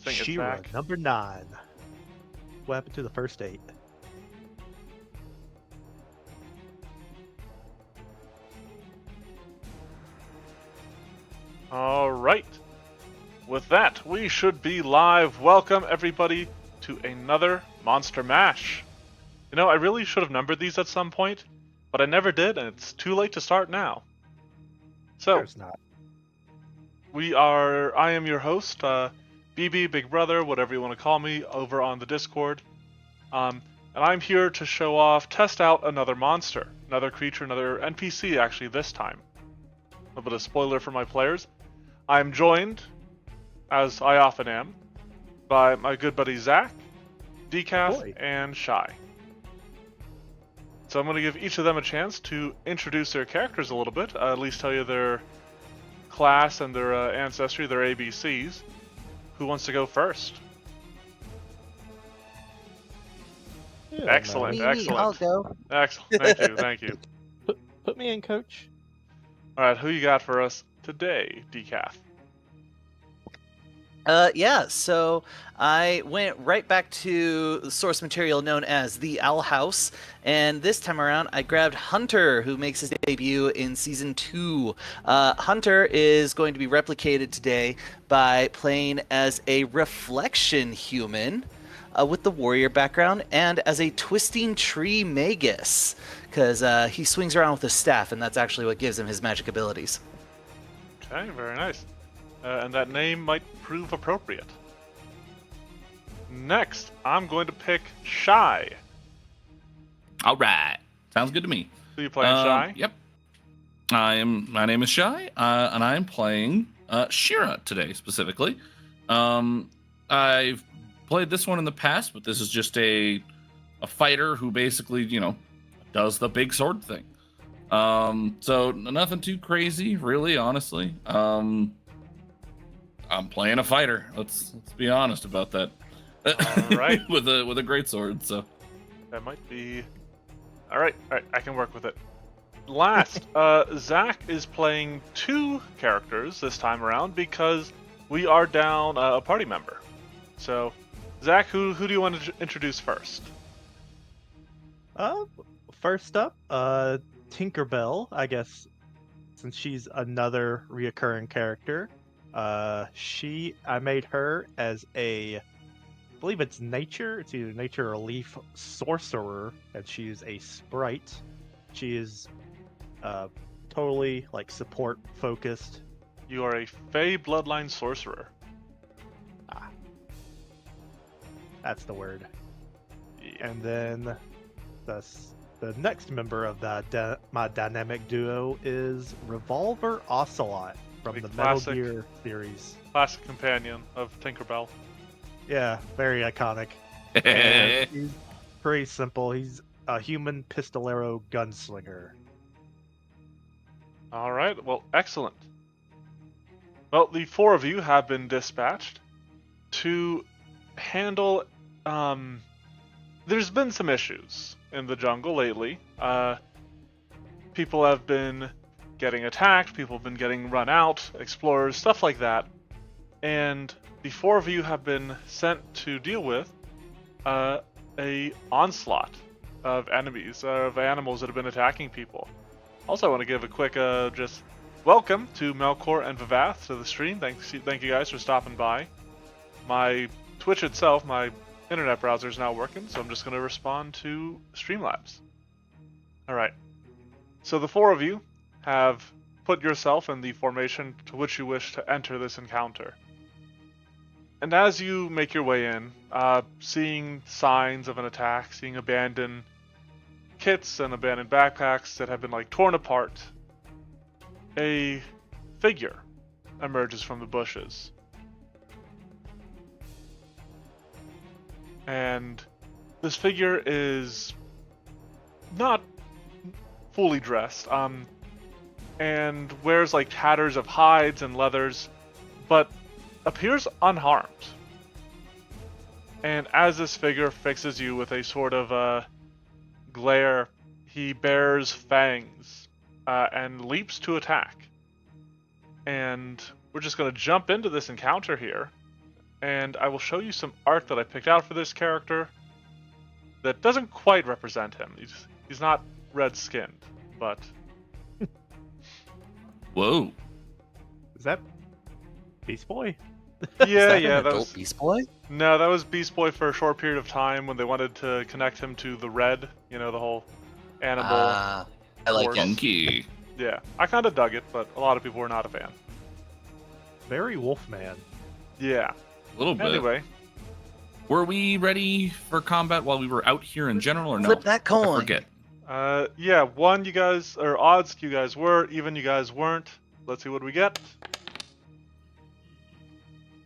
think it's She-Ra, back. number 9. What happened to the first 8? All right. With that, we should be live. Welcome, everybody, to another Monster Mash. You know, I really should have numbered these at some point, but I never did, and it's too late to start now. So, There's not. I am your host, BB, Big Brother, whatever you want to call me, over on the Discord. And I'm here to show off, test out another monster, another creature, another NPC, actually, this time. A little bit of spoiler for my players. I'm joined, as I often am, by my good buddy Zach, Decaf, Boy. and Shy. So I'm going to give each of them a chance to introduce their characters a little bit, at least tell you their class and their ancestry, their ABCs. Who wants to go first? Yeah, Excellent, man. excellent. I'll go. Excellent, thank you, thank you. Put me in, coach. Alright, who you got for us today, Decaf? Yeah, so I went right back to the source material known as the Owl House, and this time around I grabbed Hunter, who makes his debut in Season 2. Hunter is going to be replicated today by playing as a reflection human with the warrior background and as a twisting tree magus, because he swings around with a staff, and that's actually what gives him his magic abilities. Okay, very nice. And that name might prove appropriate. Next, I'm going to pick Shy. All right, sounds good to me. Who you playing, Shy? Yep. My name is Shy, and I'm playing She-Ra today specifically. I've played this one in the past, but this is just a fighter who basically, does the big sword thing. So nothing too crazy, really, honestly. I'm playing a fighter. Let's be honest about that. All right. with a great sword, so That might be... Alright, I can work with it. Last, Zach is playing 2 characters this time around because we are down a party member. So, Zach, who do you want to introduce first? First up, Tinkerbell, I guess, since she's another reoccurring character. I made her as I believe it's it's either nature or leaf sorcerer, and she's a sprite. She is totally support focused. You are a Fey Bloodline Sorcerer. That's the word. Yeah. And then the next member of my dynamic duo is Revolver Ocelot from The the classic- Metal Gear series. Classic companion of Tinkerbell. Yeah, very iconic. And he's pretty simple. He's a human pistolero gunslinger. Alright, well, excellent. Well, the 4 of you have been dispatched to handle... There's been some issues in the jungle lately. People have been getting attacked, people have been getting run out, explorers, stuff like that. And the 4 of you have been sent to deal with a onslaught of enemies, of animals that have been attacking people. Also, I want to give a quick just welcome to Melkor and Vivath to the stream. Thank you guys for stopping by. My Twitch itself, my internet browser is now working, so I'm just going to respond to Streamlabs. Alright. So the 4 of you have put yourself in the formation to which you wish to enter this encounter. And as you make your way in, seeing signs of an attack, seeing abandoned kits and abandoned backpacks that have been torn apart, a figure emerges from the bushes. And this figure is not fully dressed, and wears tatters of hides and leathers, but appears unharmed. And as this figure fixes you with a sort of glare, he bears fangs and leaps to attack. And we're just going to jump into this encounter here. and I will show you some art that I picked out for this character that doesn't quite represent him. He's not red-skinned, but Whoa. Is that Beast Boy? yeah, Is that yeah, an that adult was Beast Boy? no, that was Beast Boy for a short period of time when they wanted to connect him to the red, the whole animal. I like Force. it. Funky. Yeah, I kind of dug it, but a lot of people were not a fan. Very Wolfman. Yeah. A little bit. Anyway, Were we ready for combat while we were out here in general, or no? Flip that I coin. forget. yeah, one you guys, or odds you guys were, even you guys weren't. Let's see what we get.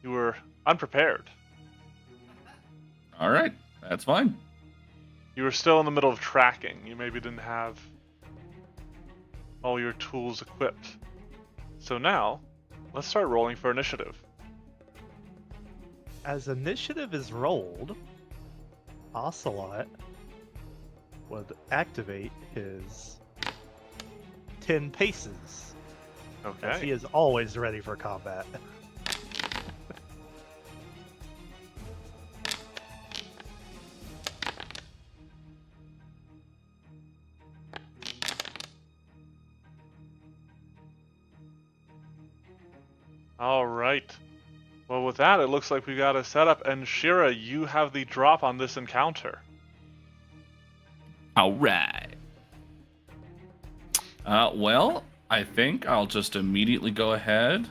You were unprepared. All right, that's fine. You were still in the middle of tracking. You maybe didn't have all your tools equipped. So now, let's start rolling for initiative. As initiative is rolled, Ocelot would activate his 10 paces, as he Okay. is always ready for combat. All right. Well, with that, it looks like we got a setup, and Shira, you have the drop on this encounter. All right. Well, I think I'll just immediately go ahead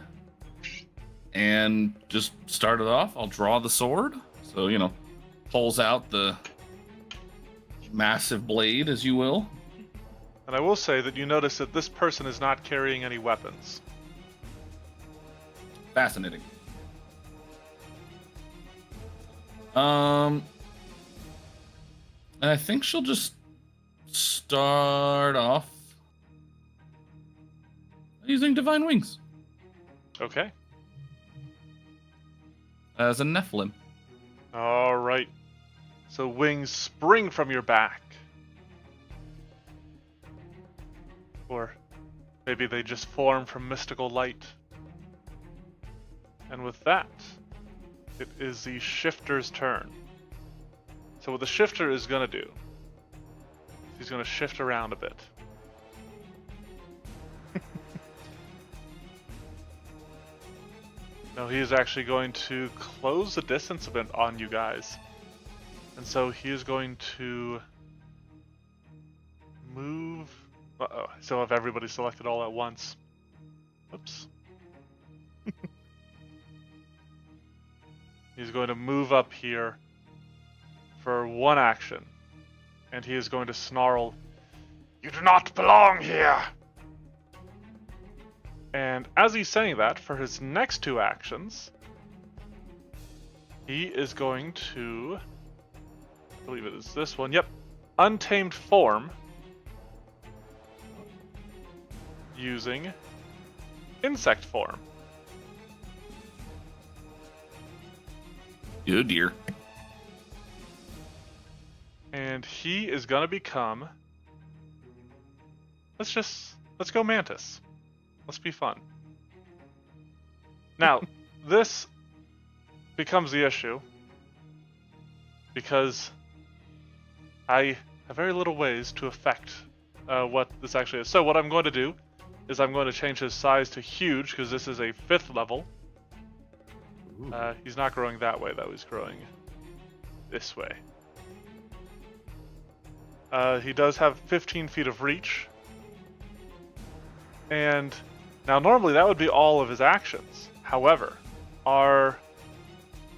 and just start it off. I'll draw the sword. So, pulls out the massive blade, as you will. And I will say that you notice that this person is not carrying any weapons. Fascinating. I think she'll just start off using Divine Wings Okay. as a Nephilim. All right. So wings spring from your back. Or maybe they just form from mystical light. And with that, it is the shifter's turn. So what the shifter is going to do, he's going to shift around a bit. No, he is actually going to close the distance a bit on you guys. And so he is going to move. Uh-oh, I still have everybody selected all at once. Oops. He's going to move up here for one action. And he is going to snarl, "You do not belong here!" And as he's saying that, for his next two actions, he is going to, I believe it is this one, yep, Untamed Form, using Insect Form. Oh dear. And he is going to become, let's go Mantis. Let's be fun. Now, this becomes the issue because I have very little ways to affect what this actually is. So what I'm going to do is I'm going to change his size to huge because this is a 5th level. He's not growing that way though, he's growing this way. He does have 15 feet of reach. And now normally that would be all of his actions. However,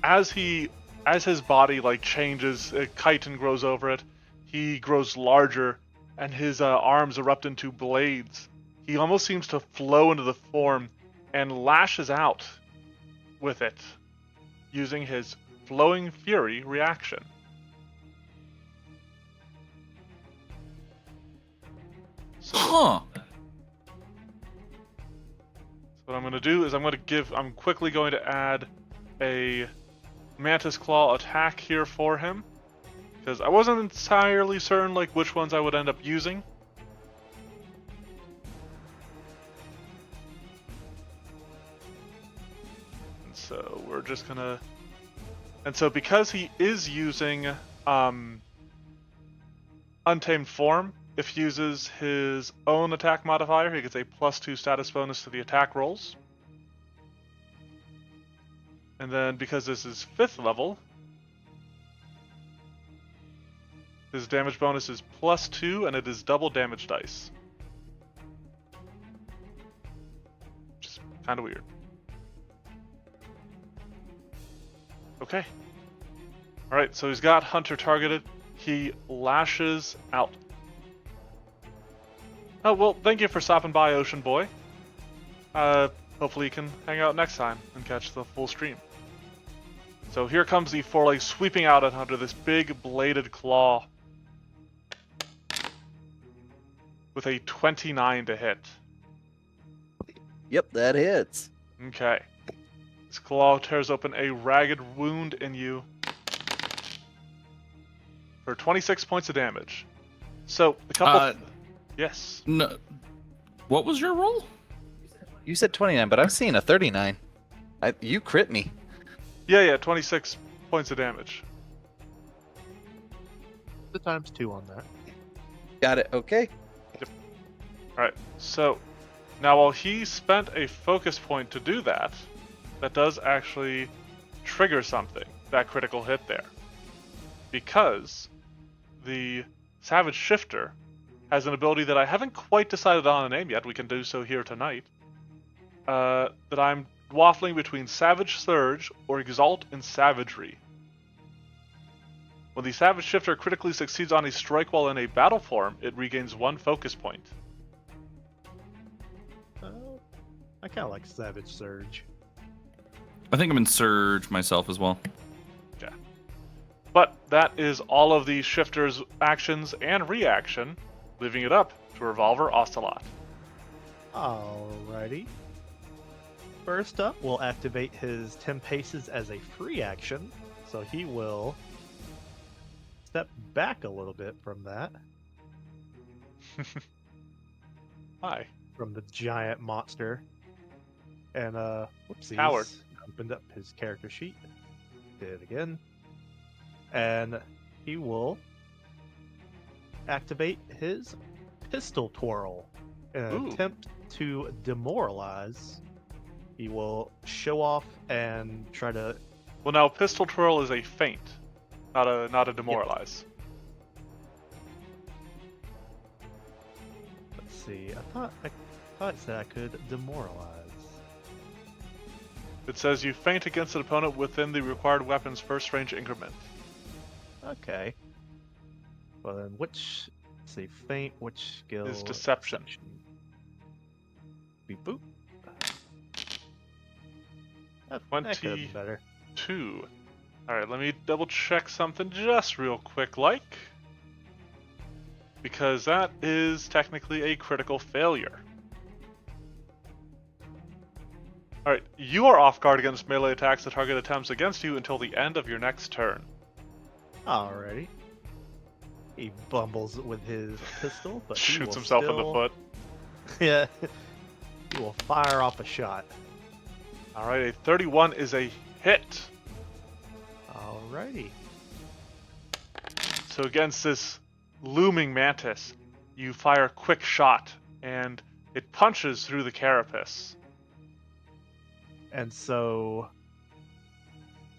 as his body changes, chitin grows over it, he grows larger and his arms erupt into blades. He almost seems to flow into the form and lashes out with it using his Flowing Fury reaction. Huh. What I'm going to do is I'm quickly going to add a Mantis Claw attack here for him, because I wasn't entirely certain which ones I would end up using. And so we're just going to And so because he is using Untamed Form, if he uses his own attack modifier, he gets a +2 status bonus to the attack rolls. And then because this is 5th level, his damage bonus is +2 and it is double damage dice. Which is kind of weird. Okay. Alright, so he's got Hunter targeted. He lashes out. Oh, well, thank you for stopping by, Ocean Boy. Hopefully you can hang out next time and catch the full stream. So here comes the foreleg sweeping out at Hunter, this big bladed claw. With a 29 to hit. Yep, that hits. Okay. This claw tears open a ragged wound in you for 26 points of damage. So, a couple... yes. No. What was your roll? You said 29, but I'm seeing a 39. You crit me. Yeah, 26 points of damage. The ×2 on that. Got it. Okay. Alright, so now while he spent a focus point to do that, that does actually trigger something, that critical hit there. Because the Savage Shifter has an ability that I haven't quite decided on a name yet, we can do so here tonight, that I'm waffling between Savage Surge or Exalt in Savagery. When the Savage Shifter critically succeeds on a strike while in a battle form, it regains 1 focus point. I kind of like Savage Surge. I think I'm in Surge myself as well. Yeah. But that is all of the Shifter's actions and reaction, leaving it up to Revolver Ocelot. Alrighty. First up, we'll activate his 10 paces as a free action, so he will step back a little bit from that. Hi. From the giant monster. And, whoopsies. Howard. Opened up his character sheet. Did it again. And he will activate his Pistol Twirl in an attempt to demoralize. He will show off and try to... Well, now Pistol Twirl is a feint, not a demoralize. Let's see. I thought it said I could demoralize. It says you feint against an opponent within the required weapon's first range increment. Okay. Well then, let's see, feint, which skill? Is Deception. Beep boop. That could have been better. 2. Alright, let me double check something just real quick, like. Because that is technically a critical failure. Alright, you are off guard against melee attacks that target attempts against you until the end of your next turn. Alrighty. He bumbles with his pistol, but he Shoots will himself in the still- foot. Yeah. He will fire off a shot. Alright, a 31 is a hit. Alrighty. So against this looming mantis, you fire a quick shot, and it punches through the carapace. And so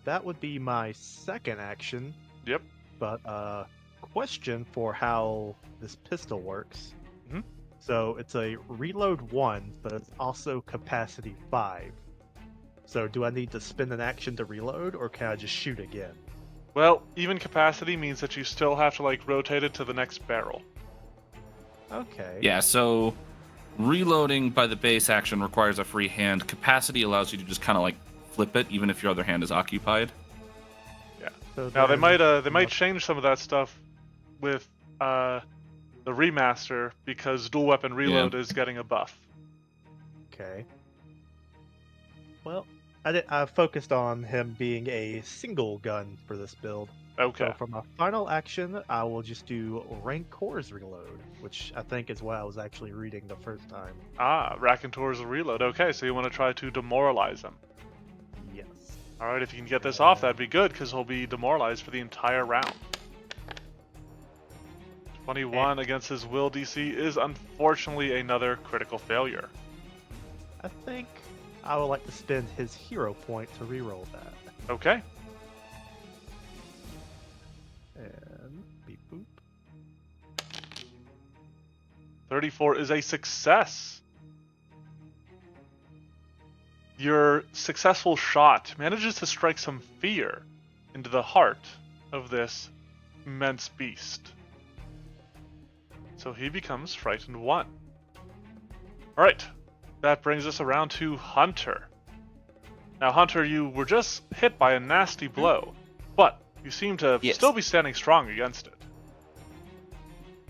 that would be my second action. Yep. But question for how this pistol works. Mhm. So it's a reload 1, but it's also capacity 5. So do I need to spend an action to reload, or can I just shoot again? Well, even capacity means that you still have to rotate it to the next barrel. Okay. Yeah, so reloading by the base action requires a free hand. Capacity allows you to just kind of flip it, even if your other hand is occupied. Yeah. So Now they then- might change some of that stuff with the remaster because dual weapon reload is getting a buff. Okay. Well, I focused on him being a single gun for this build. Okay. So for my final action, I will just do Rancor's Reload, which I think is what I was actually reading the first time. Raconteur's reload. Okay, so you want to try to demoralize him. Yes. All right, if you can get this off, that'd be good, because he'll be demoralized for the entire round. 21 against his will DC is unfortunately another critical failure. I think I would like to spend his hero point to reroll that. Okay. And beep boop. 34 is a success. Your successful shot manages to strike some fear into the heart of this immense beast. So he becomes frightened 1. Alright, that brings us around to Hunter. Now, Hunter, you were just hit by a nasty blow, but you seem to Yes. still be standing strong against it.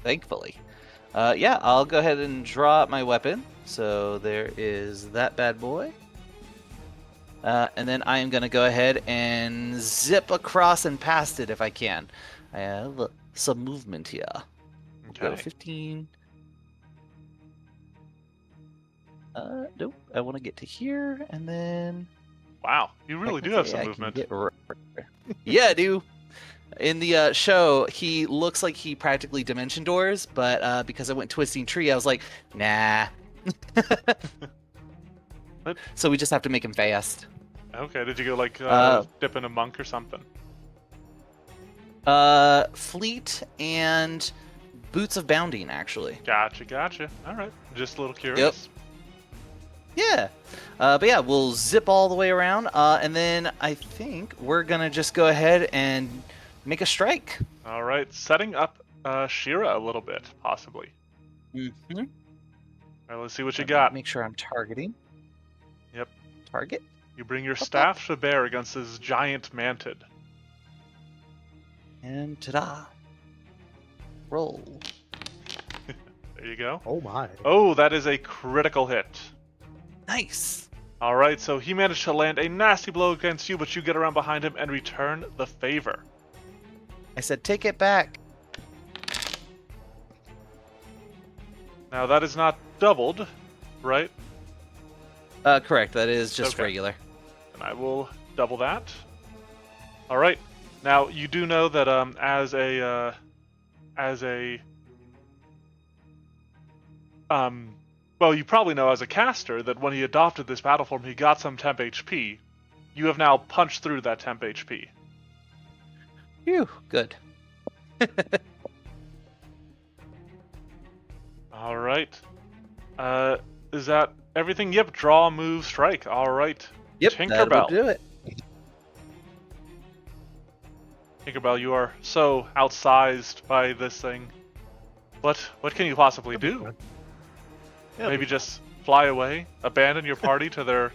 Thankfully. Yeah, I'll go ahead and draw out my weapon. So there is that bad boy. And then I am going to go ahead and zip across and past it if I can. I have some movement here. Go Okay. 15. Nope. I want to get to here, and then... Wow, you really do have some movement. Yeah, I do. In the show, he looks like he practically dimension doors, but because I went twisting tree, I was like, nah. What? So we just have to make him fast. Okay, did you go like dip in a monk or something? Fleet and boots of bounding, actually. Gotcha. Alright, just a little curious. Yeah. But yeah, we'll zip all the way around, and then I think we're gonna just go ahead and make a strike. Alright, setting up Shira a little bit, possibly. Mm-hmm. Alright, let's see what you got. Make sure I'm targeting. Yep. Target. You bring your staff to bear against this giant mantid. And ta-da. Roll. There you go. Oh my. Oh, that is a critical hit. Nice. Alright, so he managed to land a nasty blow against you, but you get around behind him and return the favor. I said take it back. Now that is not doubled, right? Correct. That is just Okay. regular. And I will double that. Alright. Now, you do know that well, you probably know as a caster that when he adopted this battle form, he got some temp HP. You have now punched through that temp HP. Phew. Good. Alright. Is that everything? Yep, draw, move, strike. Alright. Yep. Tinkerbell. That'll do it. Tinkerbell, you are so outsized by this thing. What can you possibly do? It'll Maybe be just fly away? Abandon your party to their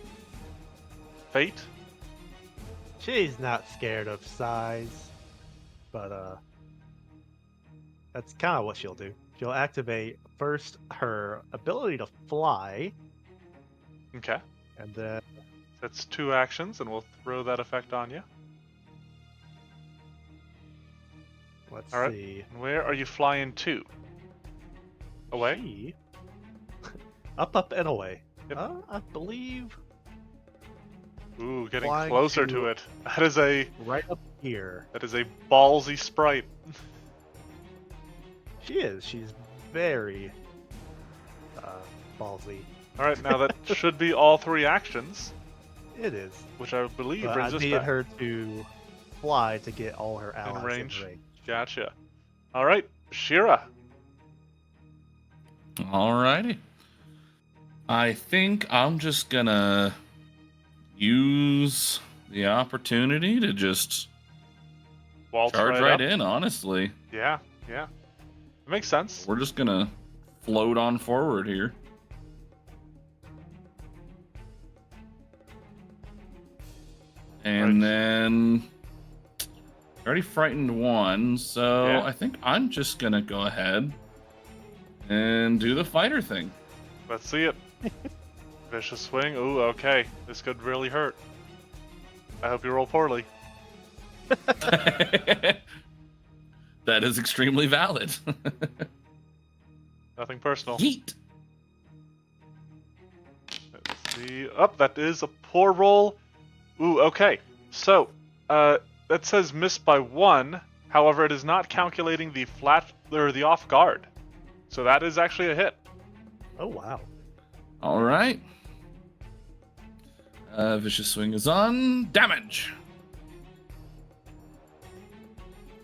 fate? She's not scared of size, but that's kind of what she'll do. She'll activate first her ability to fly, Okay. and then That's 2 actions, and we'll throw that effect on you. let's All right. see. And where are you flying to? Away? She... up, and away. Yep. I believe Ooh, getting Flying closer to- to it. That is a right up here. ballsy sprite. She is. She's very ballsy. All right, now that should be all 3 actions, It is. which I believe But brings I us needed back her to fly to get all her allies in range. range. Gotcha. All right, Shira. Alrighty. I think I'm just gonna use the opportunity to just Waltz charge right right up. in, honestly. Yeah. It makes sense. We're just gonna float on forward here. And Right. then already frightened 1, so Yeah. I think I'm just gonna go ahead and do the fighter thing. Let's see it. Vicious swing. Ooh, okay. This could really hurt. I hope you roll poorly. That is extremely valid. Nothing personal. Yeet. Let's see. Up, that is a poor roll. Ooh, okay. So, that says miss by 1. However, it is not calculating the flat or the off guard. So that is actually a hit. Oh wow. All right. Vicious swing is on. Damage.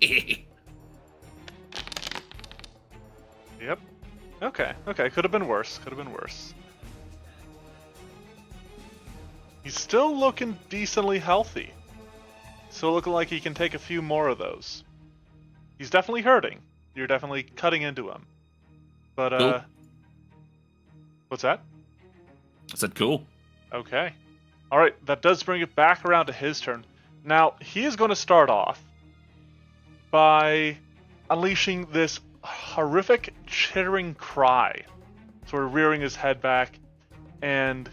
Yep. Okay. Could have been worse. He's still looking decently healthy. Still looking like he can take a few more of those. He's definitely hurting. You're definitely cutting into him. But, Cool. What's that? I said cool. Okay. Alright, that does bring it back around to his turn. Now, he is going to start off by unleashing this horrific chittering cry. Sort of rearing his head back and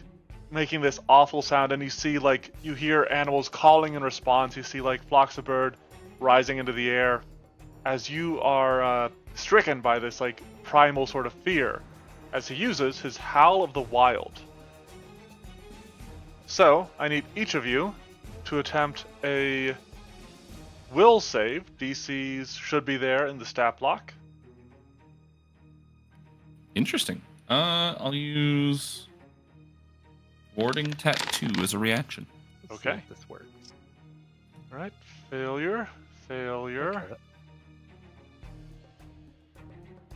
making this awful sound, and you see, like, you hear animals calling in response. You see, like, flocks of bird rising into the air as you are stricken by this, like, primal sort of fear as he uses his Howl of the Wild. So, I need each of you to attempt a will save. DCs should be there in the stat block. Interesting. I'll use Warding Tattoo as a reaction. Let's see Okay. if this works. Alright, failure. Okay.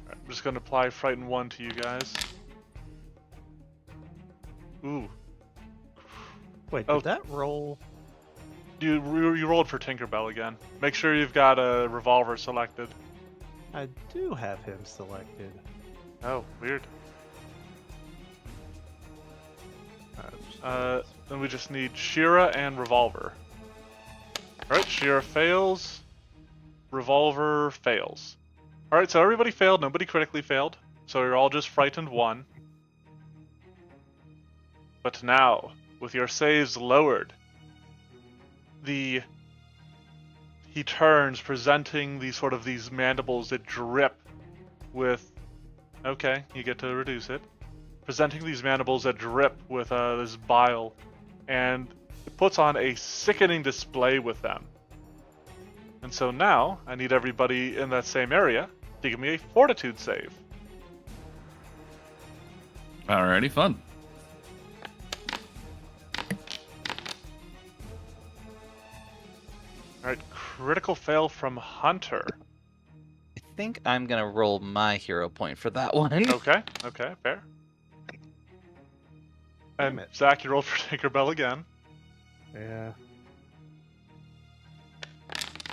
I'm just going to apply Frighten 1 to you guys. Ooh. Wait, Oh. did that roll? You rolled for Tinkerbell again. Make sure you've got a revolver selected. I do have him selected. Oh, weird. Then we just need Shira and Revolver. Alright, Shira fails. Revolver fails. Alright, so everybody failed, nobody critically failed. So you're all just frightened 1. But now, with your saves lowered, he turns, presenting these mandibles that drip with... Okay, you get to reduce it. Presenting these mandibles that drip with this bile, and it puts on a sickening display with them. And so now, I need everybody in that same area to give me a Fortitude save. Alrighty, fun. Alright, critical fail from Hunter. I think I'm gonna roll my hero point for that one. Okay, fair. And Damn it. Zach, you rolled for Tinkerbell again. Yeah.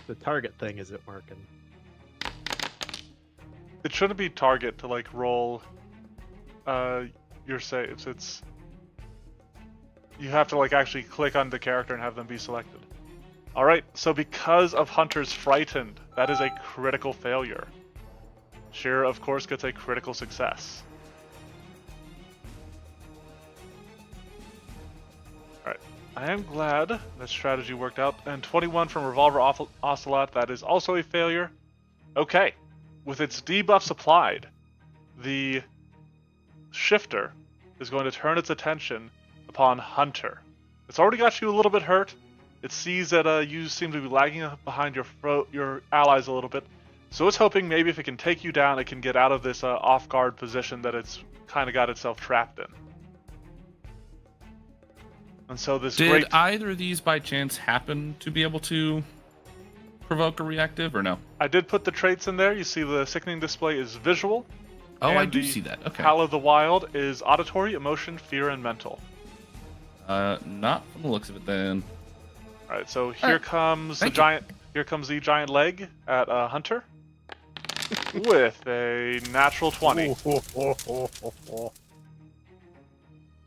The target thing isn't working. It shouldn't be target to like roll your saves. It's you have to like actually click on the character and have them be selected. Alright, so because of Hunter's frightened, that is a critical failure. Shira, of course, gets a critical success. Alright, I am glad that strategy worked out. And 21 from Revolver Ocelot, that is also a failure. Okay, with its debuffs applied, the shifter is going to turn its attention upon Hunter. It's already got you a little bit hurt. It sees that you seem to be lagging behind your allies a little bit, so it's hoping maybe if it can take you down, it can get out of this off-guard position that it's kind of got itself trapped in. And so this Did either of these by chance happen to be able to provoke a reactive, or no? I did put the traits in there. You see the sickening display is visual. Oh, I and do the see that. Okay. Howl of the Wild is auditory, emotion, fear, and mental. Not from the looks of it then. All right, so here comes the Thank you. giant. Here comes the giant leg at Hunter with a natural 20.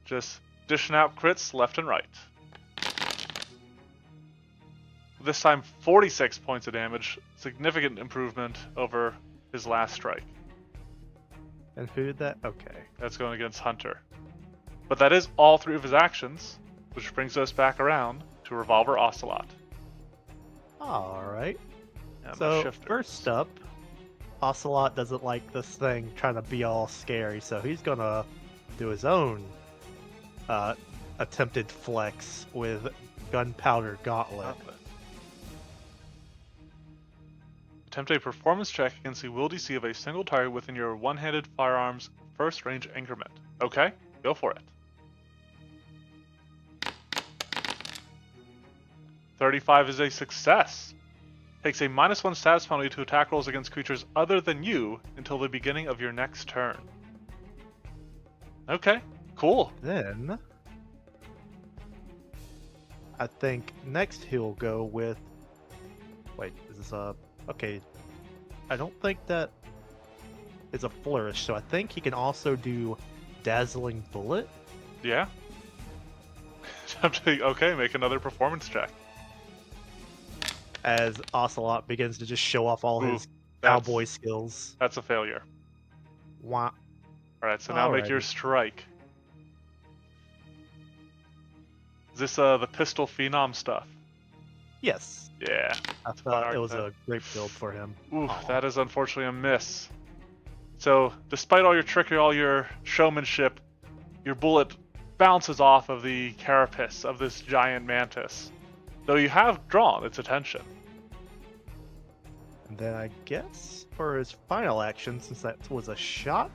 Just dishing out crits left and right. This time 46 points of damage, significant improvement over his last strike. And who did that? Okay. That's going against Hunter. But that is all 3 of his actions, which brings us back around to Revolver Ocelot. Alright. And my So, shifter. first up, Ocelot doesn't like this thing trying to be all scary, so he's gonna do his own attempted flex with gunpowder gauntlet. Attempt a performance check against the will DC of a single target within your one-handed firearms first range increment. Okay, go for it. 35 is a success. Takes a -1 status penalty to attack rolls against creatures other than you until the beginning of your next turn. Okay, cool. Then I think next he'll go with. Wait, is this a? Okay, I don't think that is a flourish, so I think he can also do dazzling bullet. Yeah. Okay, make another performance check. As Ocelot begins to just show off all Ooh, his that's- cowboy skills. That's a failure. Wah. Alright, so now make your Alrighty. strike. Is this the pistol phenom stuff? Yes, Yeah. I fun thought it was a archetype. great build for him. Ooh, Aw. that is unfortunately a miss. So, despite all your trickery, all your showmanship, your bullet bounces off of the carapace of this giant mantis, though you have drawn its attention. And then I guess for his final action, since that was a shot,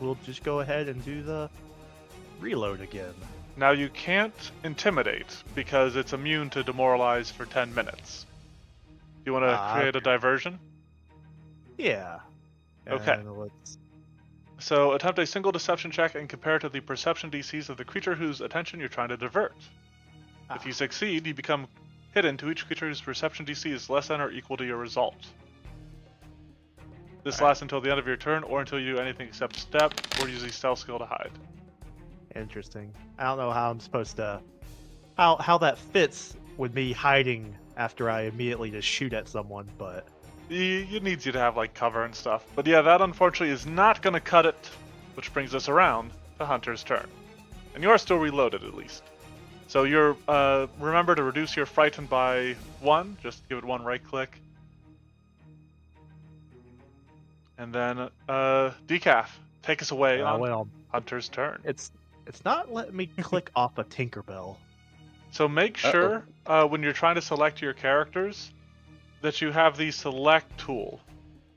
we'll just go ahead and do the reload again. Now you can't intimidate because it's immune to demoralize for 10 minutes. Do you want to Ah, create a diversion? Yeah. Okay. And let's. So attempt a single deception check and compare it to the perception DCs of the creature whose attention you're trying to divert. If you succeed, you become hidden to each creature whose perception DC is less than or equal to your result. This Alright. lasts until the end of your turn or until you do anything except step or use a stealth skill to hide. Interesting. I don't know how I'm supposed to. How that fits with me hiding after I immediately just shoot at someone, but. It needs you to have like cover and stuff. But yeah, that unfortunately is not going to cut it, which brings us around to Hunter's turn. And you are still reloaded at least. So you're remember to reduce your frightened by 1, just give it 1 right click. And then Decaf, take us away on Well, Hunter's turn. it's not letting me click off a Tinkerbell. So make sure when you're trying to select your characters that you have the select tool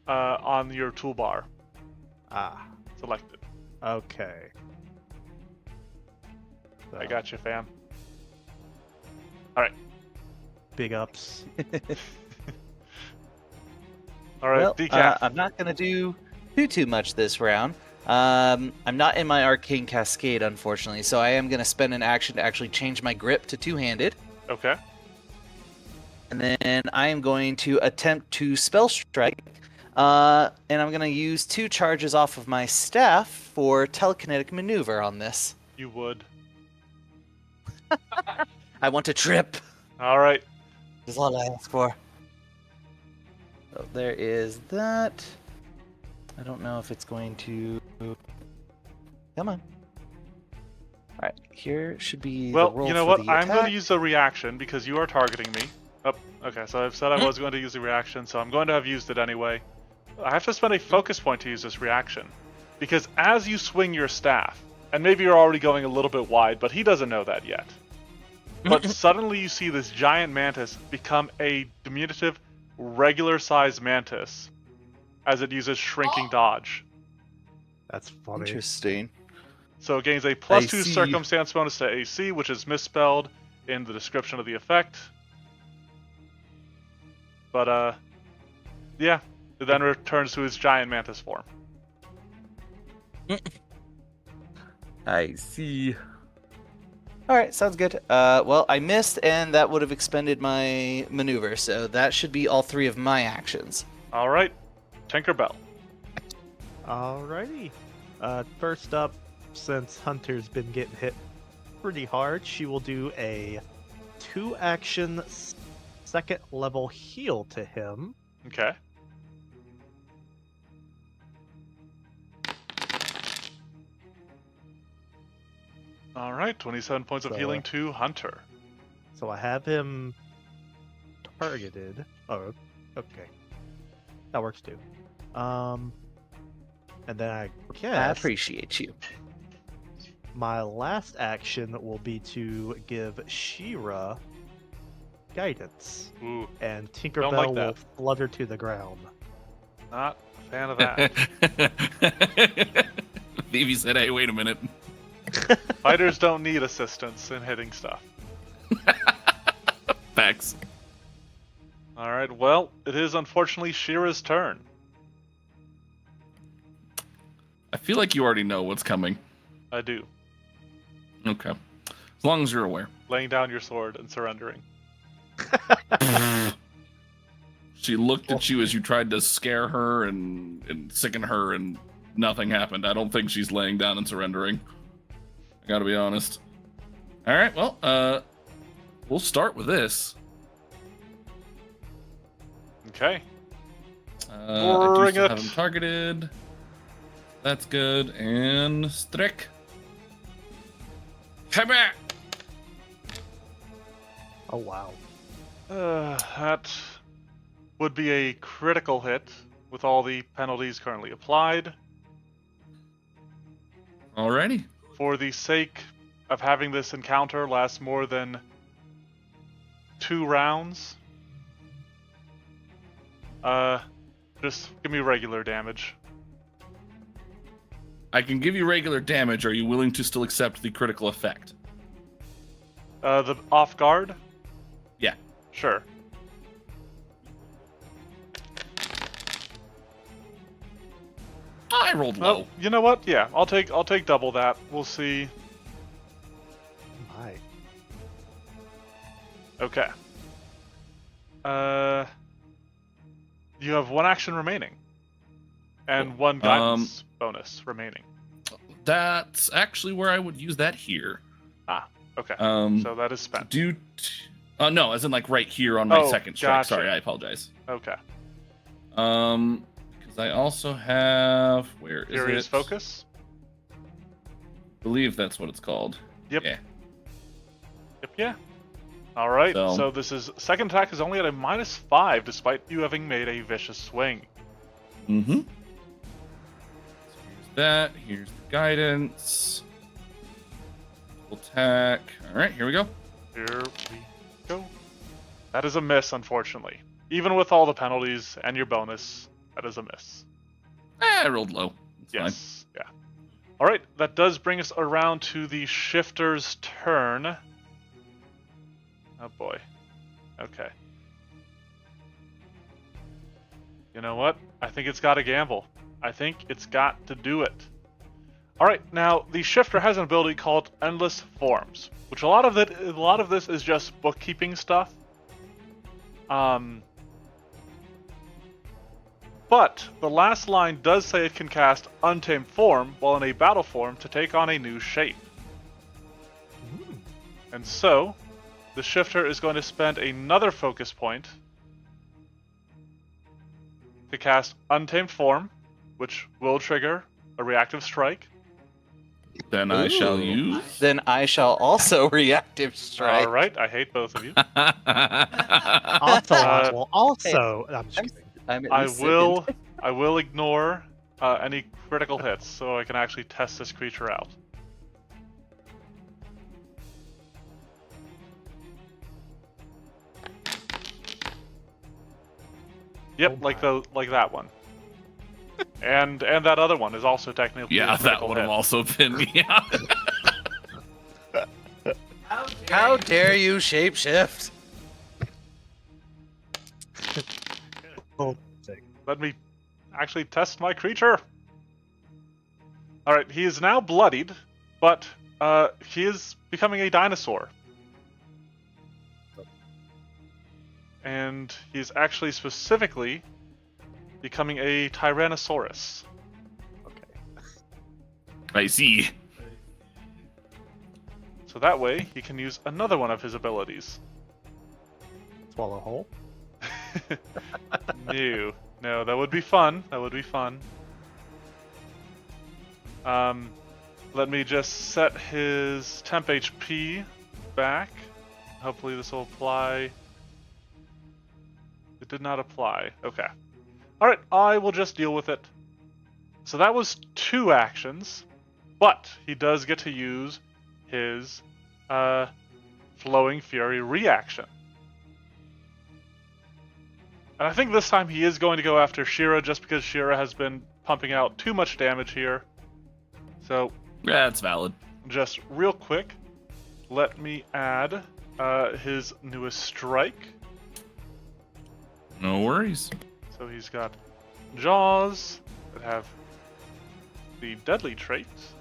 on your toolbar Ah, selected. okay. I So, got you, fam. big ups. All right, Well, Decaf. I'm not going to do too much this round. I'm not in my Arcane Cascade, unfortunately, so I am going to spend an action to actually change my grip to two-handed. Okay. And then I am going to attempt to Spell Strike, and I'm going to use 2 charges off of my staff for Telekinetic Maneuver on this. You would. I want to trip. All right. That's all I ask for. So there is that. I don't know if it's going to. Come on. Alright, here should be the Well, roll you know for what? the I'm going to attack. use a reaction because you are targeting me. Oh, okay. So I've said I was going to use a reaction, so I'm going to have used it anyway. I have to spend a focus point to use this reaction. Because as you swing your staff, and maybe you're already going a little bit wide, but he doesn't know that yet. But suddenly you see this giant mantis become a diminutive, regular-sized mantis as it uses shrinking dodge. That's funny. Interesting. So it gains a I +2 see. circumstance bonus to AC, which is misspelled in the description of the effect. But, yeah. It then returns to his giant mantis form. I see. Alright, sounds good. Well, I missed, and that would have expended my maneuver, so that should be all 3 of my actions. Alright. Tinkerbell. Alrighty. First up, since Hunter's been getting hit pretty hard, she will do a 2-action second level heal to him. Okay. Alright, 27 points of So, healing to Hunter. So I have him targeted. Oh, okay. That works too. And then I I guess appreciate you. my last action will be to give She-Ra guidance, Ooh, and Don't Tinkerbell like will that. flutter to the ground. not a fan of that. Phoebe said, "Hey, wait a minute." Fighters don't need assistance in hitting stuff. Facts. All right, well, it is unfortunately Shira's turn. I feel like you already know what's coming. I do. Okay. As long as you're aware. Laying down your sword and surrendering. She looked at you as you tried to scare her and sicken her, and nothing happened. I don't think she's laying down and surrendering. I gotta be honest. All right, well, we'll start with this. Okay. I do Bring still it. have him targeted. That's good. And Strick. Come back. Oh wow. That would be a critical hit with all the penalties currently applied. Alrighty. For the sake of having this encounter last more than 2 rounds, just give me regular damage. I can give you regular damage. Are you willing to still accept the critical effect? The off guard? Yeah. Sure. I rolled low. Well, you know what? Yeah, I'll take double that. We'll see. My. Okay. You have 1 action remaining. And 1 guidance bonus remaining. That's actually where I would use that here. Okay. So So that is spent. no, as in like right here on my Oh, second strike. gotcha. Sorry, I apologize. Okay. Because I also have Furious it? Focus? I believe that's what it's called. Yep. Yeah. Yep, yeah. Alright, So- so this is second attack is only at a -5 despite you having made a vicious swing. Mm-hmm. So here's that. Here's the guidance. Attack. All right, here we go. Here we go. That is a miss, unfortunately. Even with all the penalties and your bonus, that is a miss. I rolled low. It's fine. Yes, yeah. Alright, that does bring us around to the shifter's turn. Oh boy. Okay. You know what? I think it's got to gamble. I think it's got to do it. Alright, now the shifter has an ability called Endless Forms, which a lot of this is just bookkeeping stuff. But the last line does say it can cast Untamed Form while in a battle form to take on a new shape. And so, the shifter is going to spend another focus point to cast Untamed Form, which will trigger a reactive strike. Then I shall Ooh. use. Then I shall also reactive strike. Alright, I hate both of you. Also, I will also. I'm just kidding. I'm at I least will ignore any critical hits so I can actually test this creature out. Yep, Oh my. like that one. And that other one is also technically Yeah, a that critical would have hit. also been. Yeah. How dare you shapeshift? Oh, Let me actually test my creature. Alright, he is now bloodied, but he is becoming a dinosaur. And he's actually specifically becoming a Tyrannosaurus. okay. I see. So that way, he can use another one of his abilities. Swallow whole. No, that would be fun. That would be fun. Let me just set his temp HP back. Hopefully this will apply. It did not apply. Okay. Alright, I will just deal with it. So that was 2 actions, but he does get to use his Flowing Fury reaction. And I think this time he is going to go after Shira just because Shira has been pumping out too much damage here. So, Yeah, it's valid. just real quick, let me add his newest strike. No worries. So he's got Jaws that have the deadly traits.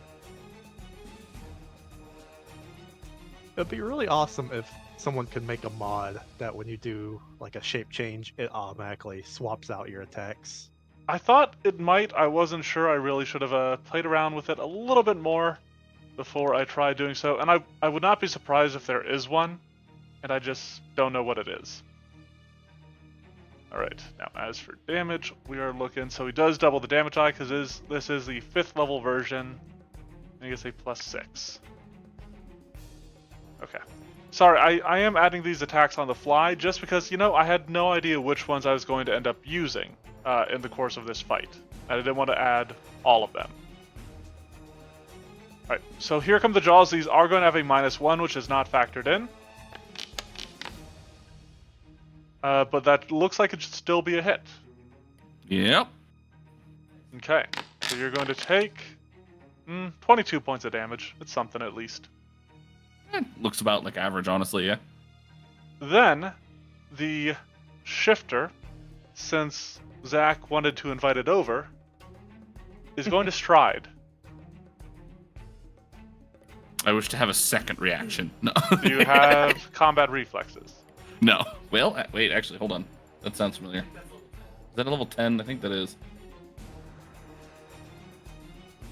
It'd be really awesome if someone could make a mod that when you do like a shape change, it automatically swaps out your attacks. I thought it might. I wasn't sure. I really should have played around with it a little bit more before I tried doing so. And I would not be surprised if there is one, and I just don't know what it is. Alright, now as for damage, we are looking... So he does double the damage die because this is the 5th level version. And he gets a +6. Okay. Sorry, I am adding these attacks on the fly just because, you know, I had no idea which ones I was going to end up using in the course of this fight. And I didn't want to add all of them. Alright, so here come the Jaws. These are going to have a -1, which is not factored in. But that looks like it should still be a hit. Yep. Okay, so you're going to take 22 points of damage. It's something at least. Looks about like average, honestly, yeah. Then, the shifter, since Zach wanted to invite it over, is going to stride. I wish to have a second reaction. No. Do you have combat reflexes? No. Well, wait, actually, hold on. That sounds familiar. Is that a level 10? I think that is.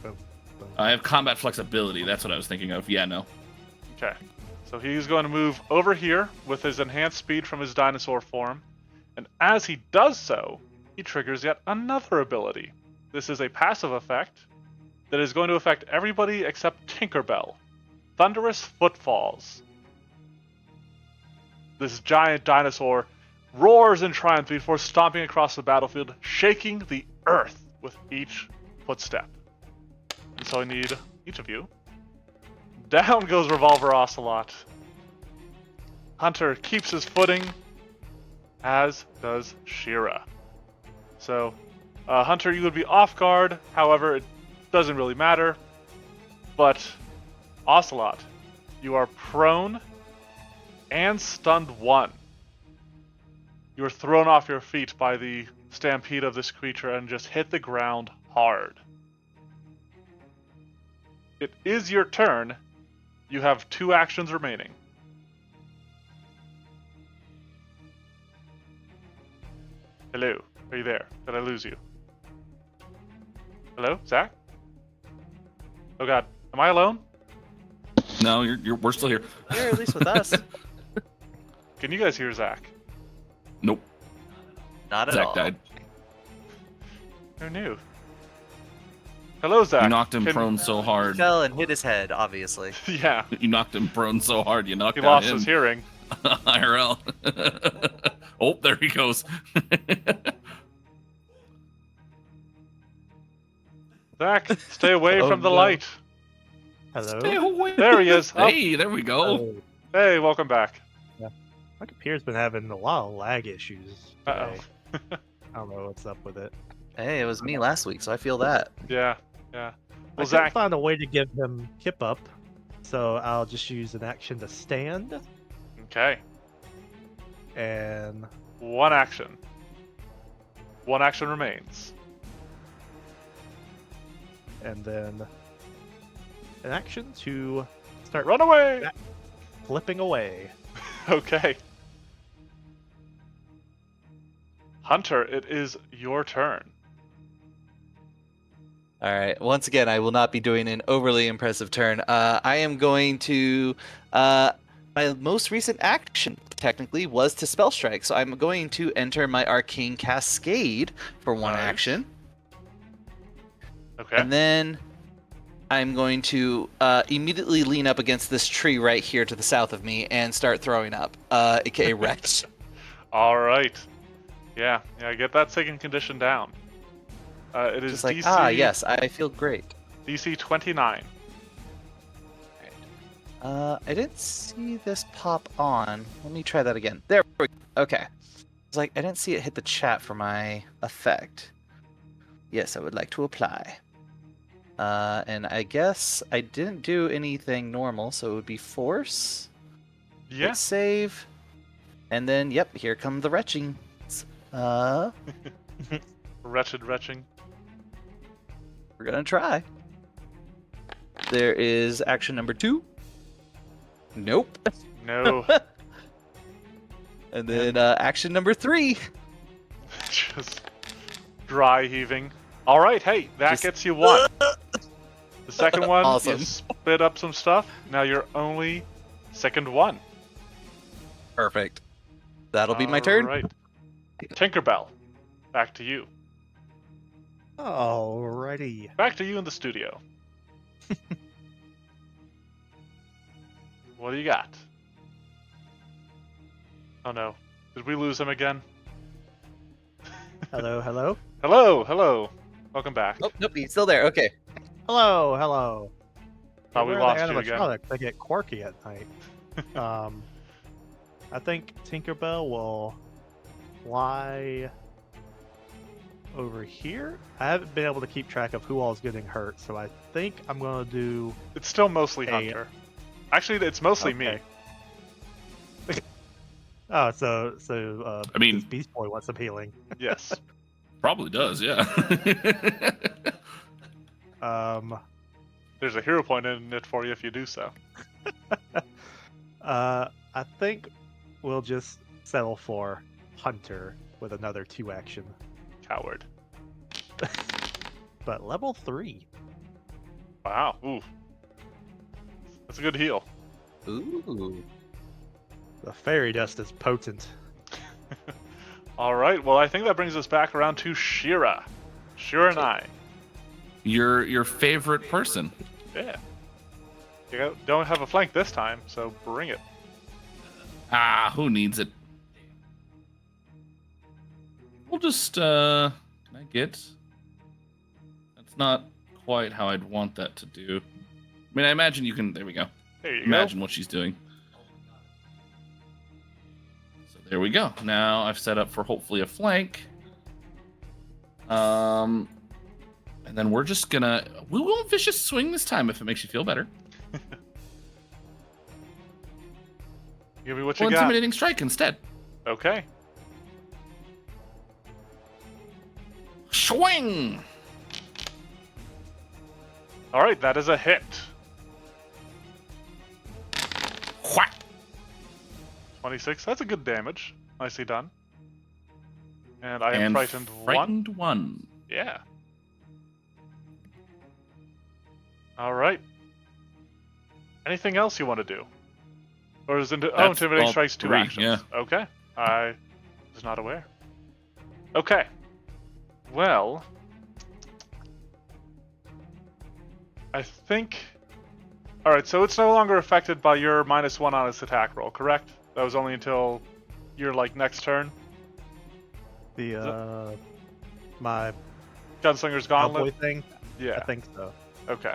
Boom, boom. I have combat flexibility. That's what I was thinking of. Yeah, no. Okay, so he's going to move over here with his enhanced speed from his dinosaur form, and as he does so, he triggers yet another ability. This is a passive effect that is going to affect everybody except Tinkerbell. Thunderous Footfalls. This giant dinosaur roars in triumph before stomping across the battlefield, shaking the earth with each footstep. And so I need each of you. Down goes Revolver Ocelot. Hunter keeps his footing, as does Shira. So, Hunter, you would be off guard. However, it doesn't really matter. But, Ocelot, you are prone and stunned 1. You are thrown off your feet by the stampede of this creature and just hit the ground hard. It is your turn. You have 2 actions remaining. Hello, are you there? Did I lose you? Hello, Zach? Oh god, am I alone? No, we're still here. You're at least with us. Can you guys hear Zach? Nope. Not at Zach all. died. Who knew? Hello, Zach. You knocked him Can- prone so He hard. fell and hit his head, obviously. Yeah, You knocked him prone so hard, you knocked he out lost him. his hearing. IRL. Oh, there he goes. Zach, stay away Oh, from the no. light. Hello? Stay away. There he is. Oh, Hey, there we go. Oh, hey, welcome back. my computer's been having a lot of lag issues today. Uh-oh. I don't know what's up with it. Hey, it was me last week, so I feel that. Yeah. I Well, couldn't Zach, find a way to give him kip up, so I'll just use an action to stand, okay. and 1 action. 1 action remains. then an action to start Run away! flipping away. Okay. Hunter, it is your turn. All right. Once again, I will not be doing an overly impressive turn. I am going to. My most recent action, technically, was to spell strike. So I'm going to enter my arcane cascade for 1 Nice. action, Okay. and then I'm going to immediately lean up against this tree right here to the south of me and start throwing up, aka Rex. All right. Yeah, get that second condition down. It is Just like, DC, yes, I feel great. DC 29. I didn't see this pop on. Let me try that again. There we go. Okay. was like, I didn't see it hit the chat for my effect. Yes, I would like to apply. And I guess I didn't do anything normal, so it would be force. Yeah. Hit save. And then, yep, here come the retching. Wretched retching. We're gonna try. There is action number 2. Nope. No. And then action number 3. Just dry heaving. All right, hey, that Just- gets you 1. The second one, Awesome. you spit up some stuff. Now you're only second 1. Perfect. That'll be my turn. Right. Tinkerbell, back to you. Alrighty. Back to you in the studio. What do you got? Oh no. Did we lose him again? Hello, hello. Hello. Welcome back. Oh, nope, he's still there. Okay. Hello. Thought we Where are the lost you again. animatronics? They get quirky at night. I think Tinkerbell will fly over here. I haven't been able to keep track of who all is getting hurt, so I think I'm gonna do. It's still mostly Hey. Hunter. Actually, it's mostly me. Okay. Oh, so I mean- this Beast Boy wants some healing. Yes. Probably does, yeah. There's a hero point in it for you if you do so. I think we'll just settle for Hunter with another 2 action, Coward. but level 3. Wow. Ooh. That's a good heal. Ooh. The fairy dust is potent. All right. Well, I think that brings us back around to Shira. Shira and I. Your favorite person. Yeah. Don't have a flank this time, so bring it. Ah, who needs it? We'll just, can I get... That's not quite how I'd want that to do. I mean, I imagine you can, there we go. There you Imagine what she's doing. So there we go. Now I've set up for hopefully a flank. And then we're just gonna... We won't vicious swing this time if it makes you feel better. Give me what Well, you got. intimidating strike instead. Okay. Swing! All right. That is a hit. Whack! 26. That's a good damage. Nicely done. And I am And frightened 1. frightened one. Yeah. All right. Anything else you want to do? Or is Intimidating all Strikes 2 three, actions? yeah. Okay. I was not aware. Okay. Well, I think... Alright, so it's no longer affected by your -1 on its attack roll, correct? That was only until your, next turn? The my Gunslinger's cowboy Gauntlet? thing. Yeah. I think so. Okay.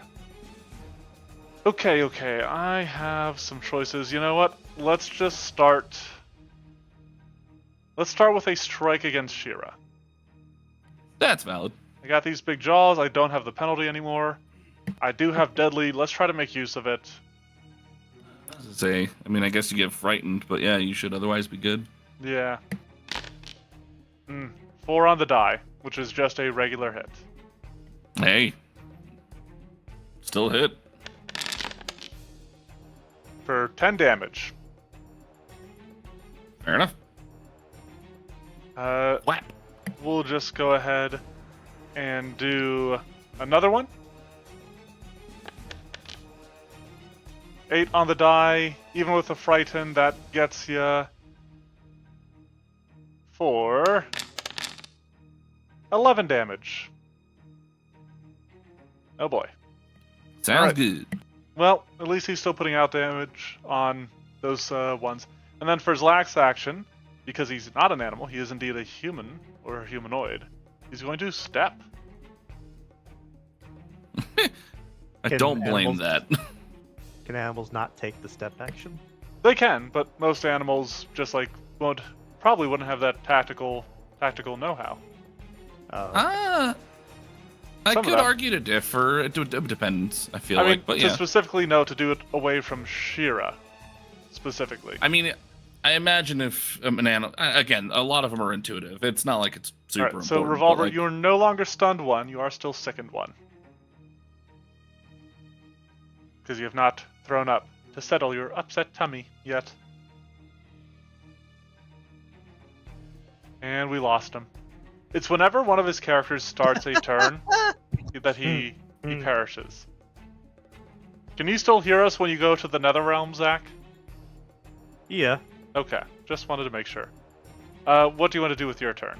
Okay. I have some choices. You know what? Let's just start... Let's start with a strike against Shira. That's valid. I got these big jaws. I don't have the penalty anymore. I do have deadly. Let's try to make use of it. I mean, I guess you get frightened, but yeah, you should otherwise be good. Yeah. 4 on the die, which is just a regular hit. Hey. Still hit. For 10 damage. Fair enough. Whap. We'll just go ahead and do another one. 8 on the die. Even with the frighten, that gets you for 11 damage. Oh boy. Sounds Alright. good. Well, at least he's still putting out damage on those ones. And then for his last action, because he's not an animal, he is indeed a human or a humanoid. He's going to step. I Can don't blame animals- that. Can animals not take the step action? They can, but most animals just won't probably wouldn't have that tactical know-how. Oh. I Some of could them. argue to differ. It depends, I feel I like. mean, But to yeah. specifically know to do it away from Shira, specifically. I mean, I imagine if again, a lot of them are intuitive. It's not like it's super Alright, so important. Revolver, but, like, you're no longer stunned one, you are still sickened one. Because you have not thrown up to settle your upset tummy yet. And we lost him. It's whenever one of his characters starts a turn that he perishes. Can you still hear us when you go to the Netherrealm, Zach? Yeah. Okay, just wanted to make sure. What do you want to do with your turn?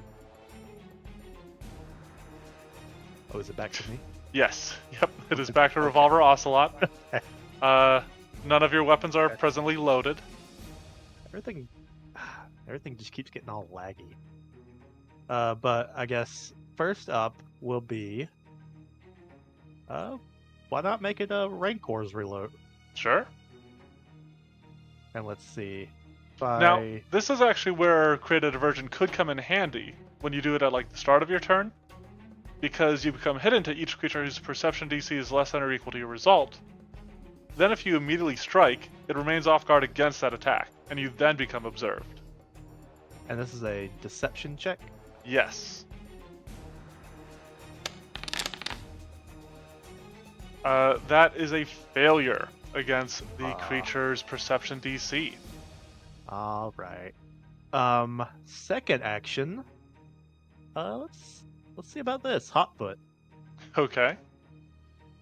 Oh, is it back to me? Yes, yep, it is back to Revolver Ocelot. None of your weapons are presently loaded. Everything just keeps getting all laggy. But I guess first up will be, why not make it a Rancor's reload? Sure. And let's see. Now, this is actually where Create a Diversion could come in handy when you do it at like the start of your turn, because you become hidden to each creature whose perception DC is less than or equal to your result. Then if you immediately strike, it remains off guard against that attack, and you then become observed. And this is a deception check. Yes. That is a failure against the creature's perception DC. All right. Second action. Let's see about this. Hotfoot. Okay.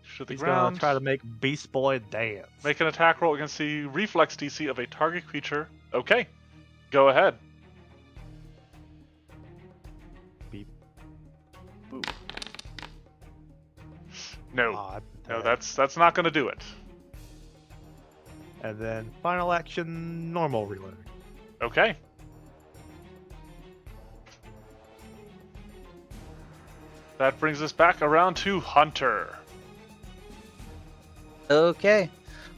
Shoot the He's ground. gonna try to make Beast Boy dance. Make an attack roll against the reflex DC of a target creature. Okay. Go ahead. Beep. Boop. No. Aw, No, that's not gonna do it. And then final action, normal reload. Okay. That brings us back around to Hunter. Okay.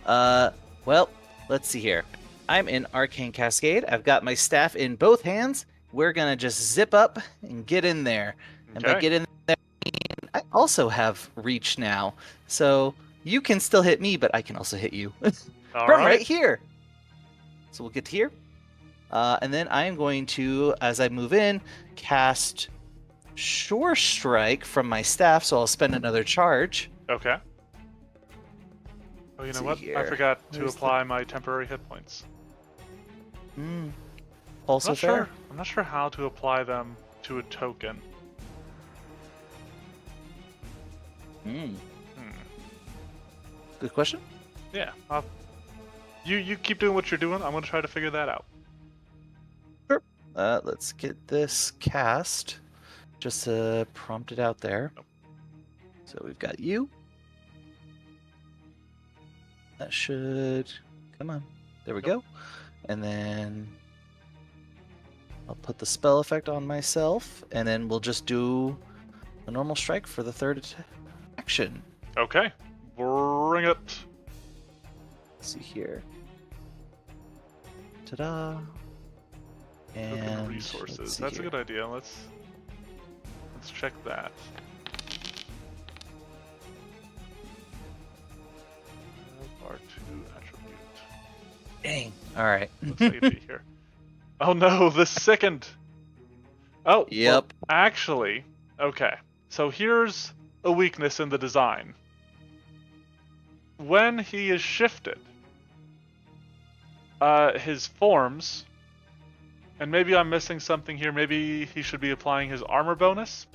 Well, let's see here. I'm in Arcane Cascade. I've got my staff in both hands. We're gonna just zip up and get in there. And by Okay. get in there, I mean I also have reach now. So you can still hit me, but I can also hit you All from right. right here. So we'll get to here. And then I am going to, as I move in, cast Sure Strike from my staff, so I'll spend another charge. Okay. Oh, you Let's know see what? I here. forgot to Where's the- apply my temporary hit points. Also Not fair. sure. I'm not sure how to apply them to a token. Hmm. Hmm. Good question. Yeah. You keep doing what you're doing. I'm gonna try to figure that out. Let's get this cast. Just to prompt it out there. So we've got you. That should... Come on. There we go. And then... I'll put the spell effect on myself, and then we'll just do a normal strike for the third action. Okay. Bring it. Let's see here. Ta-da. Token And resources. let's see That's a here. good idea. Let's check that. R2 attribute. Dang. All right. Let's save it here. Oh no, the sickened. Oh. well, Yep. actually, okay. So here's a weakness in the design. When he is shifted, his forms, and maybe I'm missing something here. Maybe he should be applying his armor bonus.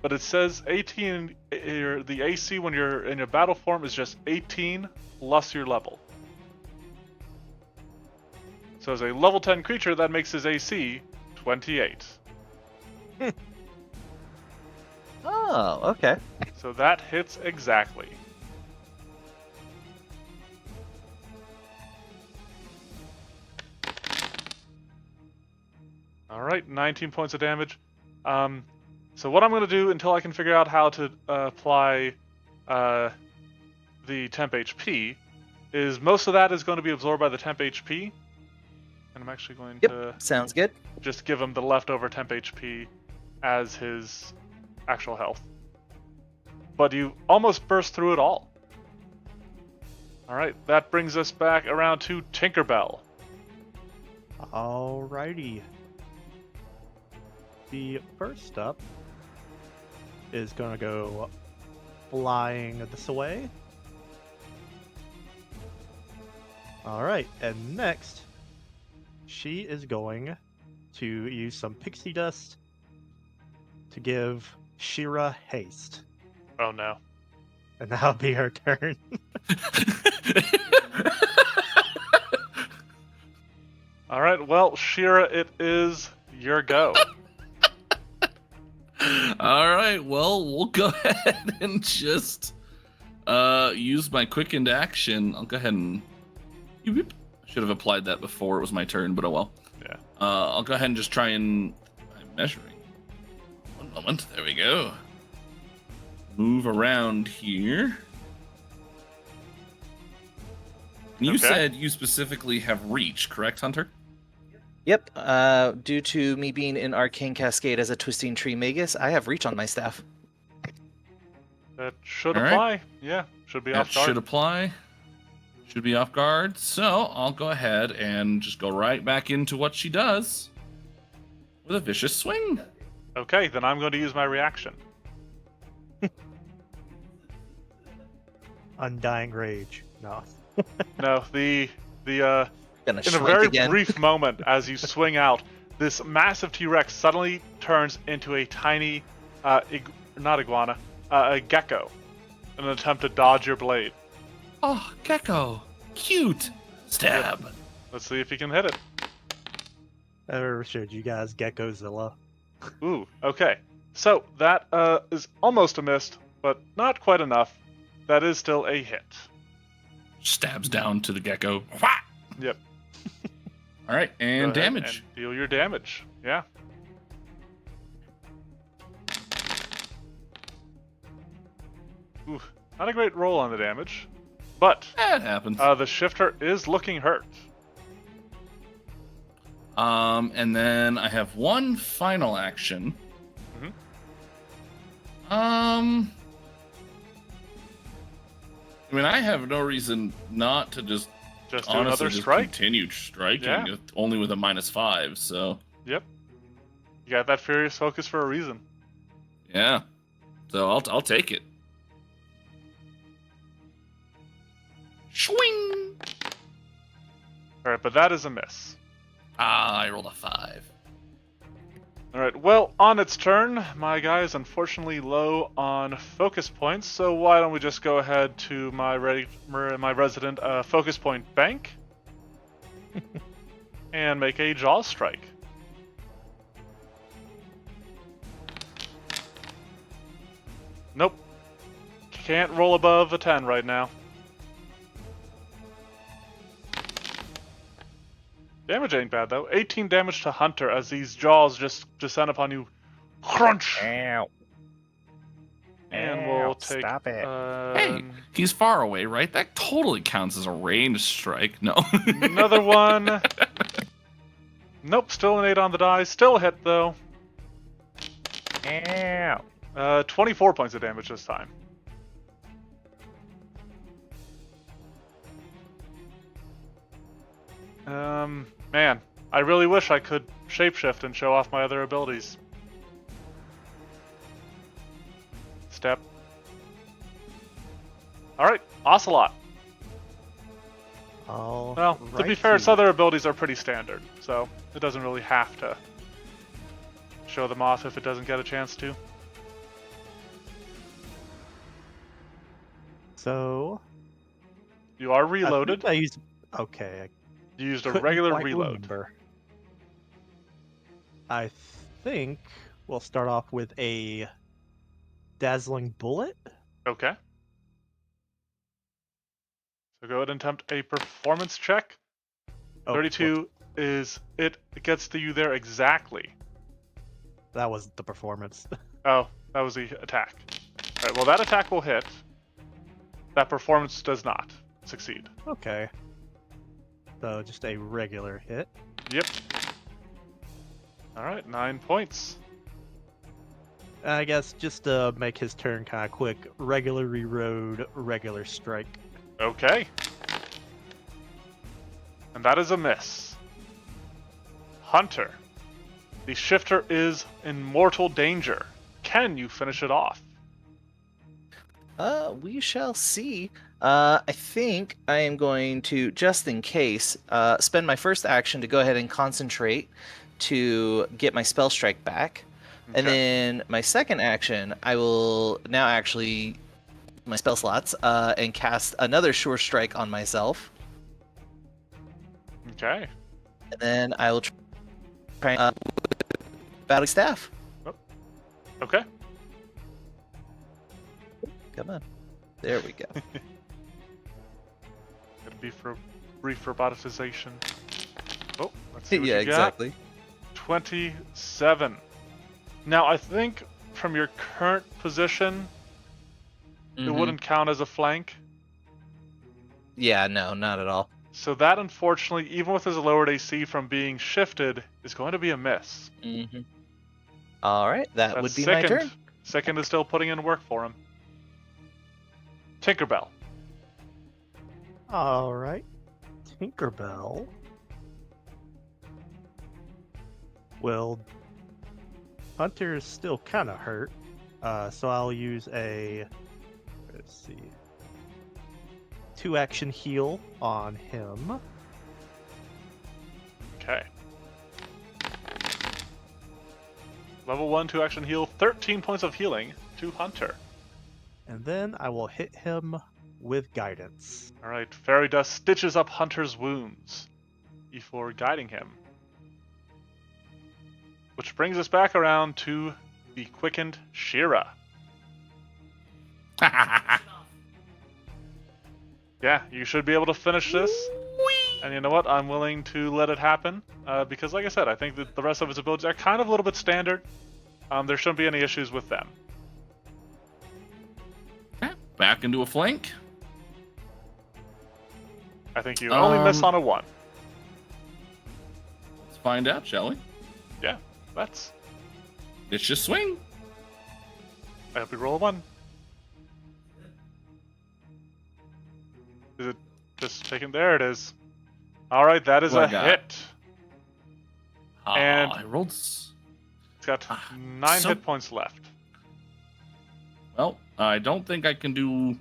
But it says 18. The AC when you're in your battle form is just 18 plus your level. So as a level 10 creature, that makes his AC 28. Oh, okay. So that hits exactly. Alright, 19 points of damage. So what I'm going to do until I can figure out how to apply the temp HP is most of that is going to be absorbed by the temp HP. And I'm actually going Yep, to sounds good. just give him the leftover temp HP as his actual health. But you almost burst through it all. Alright, that brings us back around to Tinkerbell. Alrighty. The first up is gonna go flying this way. Alright, and next, she is going to use some pixie dust to give Shira haste. Oh no. And that'll be her turn. Alright, well, Shira, it is your go. All right, well, we'll go ahead and just use my quickened action. I'll go ahead and I should have applied that before it was my turn, but oh well. Yeah. I'll go ahead and just try and I'm measuring. One moment, there we go. Move around here. You Okay. said you specifically have reach, correct, Hunter? Yep. Due to me being in Arcane Cascade as a Twisting Tree Magus, I have reach on my staff. That should All right. apply. Yeah, should be That off guard. should apply. Should be off guard. So I'll go ahead and just go right back into what she does with a vicious swing. Okay, then I'm going to use my reaction. Undying Rage. No. No, the Gonna in a shrink very again. brief moment as you swing out, this massive T-Rex suddenly turns into a tiny, not iguana, a gecko, in an attempt to dodge your blade. Oh, gecko. Cute. Stab. Let's see if you can hit it. I ever showed you guys Geckozilla. Ooh, okay. So that is almost a miss, but not quite enough. That is still a hit. Stabs down to the gecko. Yep. All right, Go and ahead damage. And deal your damage. Yeah. Ooh, not a great roll on the damage, but That happens. the shifter is looking hurt. And then I have one final action. Mhm. I mean, I have no reason not to just Just do honestly another just strike. continue striking, Yeah. only with a -5. So Yep. You got that furious focus for a reason. yeah, so I'll take it. Swing. All right, but that is a miss. I rolled a 5. All right. Well, on its turn, my guy is unfortunately low on focus points. So why don't we just go ahead to my resident focus point bank and make a jaw strike. Nope. Can't roll above a 10 right now. Damage ain't bad though. 18 damage to Hunter as these jaws just descend upon you. Crunch! Ow. And we'll Ow, take. Stop it. Hey, he's far away, right? That totally counts as a ranged strike. No. Another one. Nope, still an 8 on the die. Still a hit though. Ow. 24 points of damage this time. Man, I really wish I could shapeshift and show off my other abilities. Step. Alright, Ocelot. Well, to be fair, its other abilities are pretty standard, so it doesn't really have to show them off if it doesn't get a chance to. So You are I reloaded. think I used. Okay. You used a Couldn't regular quite reload. remember. I think we'll start off with a dazzling bullet. Okay. So go ahead and attempt a performance check. Oh, 32 is it gets to you there exactly. that was the performance. Oh, that was the attack. Alright, well that attack will hit. That performance does not succeed. Okay. So just a regular hit. Yep. All right, 9 points. I guess just to make his turn kind of quick, regular reroad, regular strike. Okay. And that is a miss. Hunter, the shifter is in mortal danger. Can you finish it off? We shall see. I think I am going to, just in case, spend my first action to go ahead and concentrate to get my spell strike back. And Okay. then my second action, I will now actually my spell slots and cast another sure strike on myself. Okay. And then I will try battle staff. Okay. Come on. There we go. It'll be for brief robotization. Oh, let's see what Yeah, you got. exactly. 27. Now, I think from your current position, it Mhm. wouldn't count as a flank. Yeah, no, not at all. So that, unfortunately, even with his lowered AC from being shifted, is going to be a miss. Mm-hmm. All right, that That's would be my turn. Second is still putting in work for him. Tinkerbell. All right. Tinkerbell. Well, Hunter is still kind of hurt, so I'll use let's see, 2-action heal on him. Okay. Level 1 2-action heal, 13 points of healing to Hunter. And then I will hit him with guidance. Alright, Fairy Dust stitches up Hunter's wounds before guiding him. Which brings us back around to the quickened Shira. Yeah, you should be able to finish this. And you know what? I'm willing to let it happen. Because like I said, I think that the rest of his abilities are kind of a little bit standard. There shouldn't be any issues with them. Back into a flank. I think you only miss on a 1. Let's find out, shall we? Yeah, let's. It's just swing. I hope you roll a 1. Is it just taken? There it is. Alright, that is What a I got? hit. And- I rolled. It's got 9 so- hit points left. Well, I don't think I can do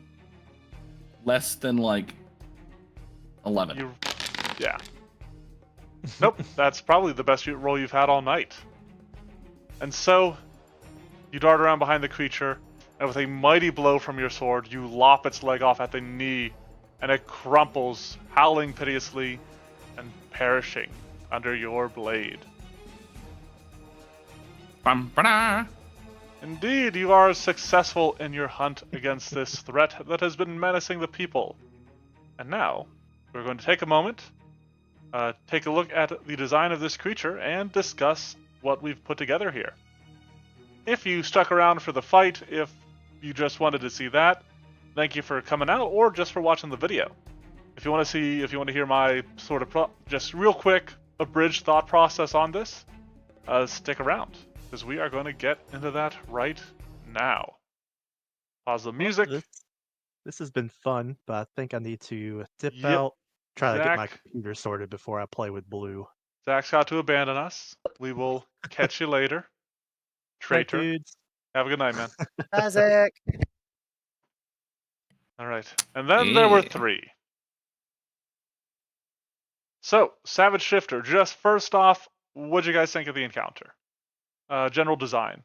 less than like 11. Yeah. Nope, that's probably the best roll you've had all night. And so, you dart around behind the creature, and with a mighty blow from your sword, you lop its leg off at the knee, and it crumples, howling piteously, and perishing under your blade. Bum-ba-da. Indeed, you are successful in your hunt against this threat that has been menacing the people. And now, we're going to take a moment, take a look at the design of this creature, and discuss what we've put together here. If you stuck around for the fight, if you just wanted to see that, thank you for coming out, or just for watching the video. If you want to hear my sort of just real quick abridged thought process on this, stick around, because we are going to get into that right now. Pause the music. This has been fun, but I think I need to dip Yep. out, try to get my Zach. computer sorted before I play with Blue. Zach's got to abandon us. We will catch you later. Night, Traitor. dudes. Have a good night, man. Isaac. All right. And then there were Yeah. 3. So, Savage Shifter, just first off, what'd you guys think of the encounter? General design.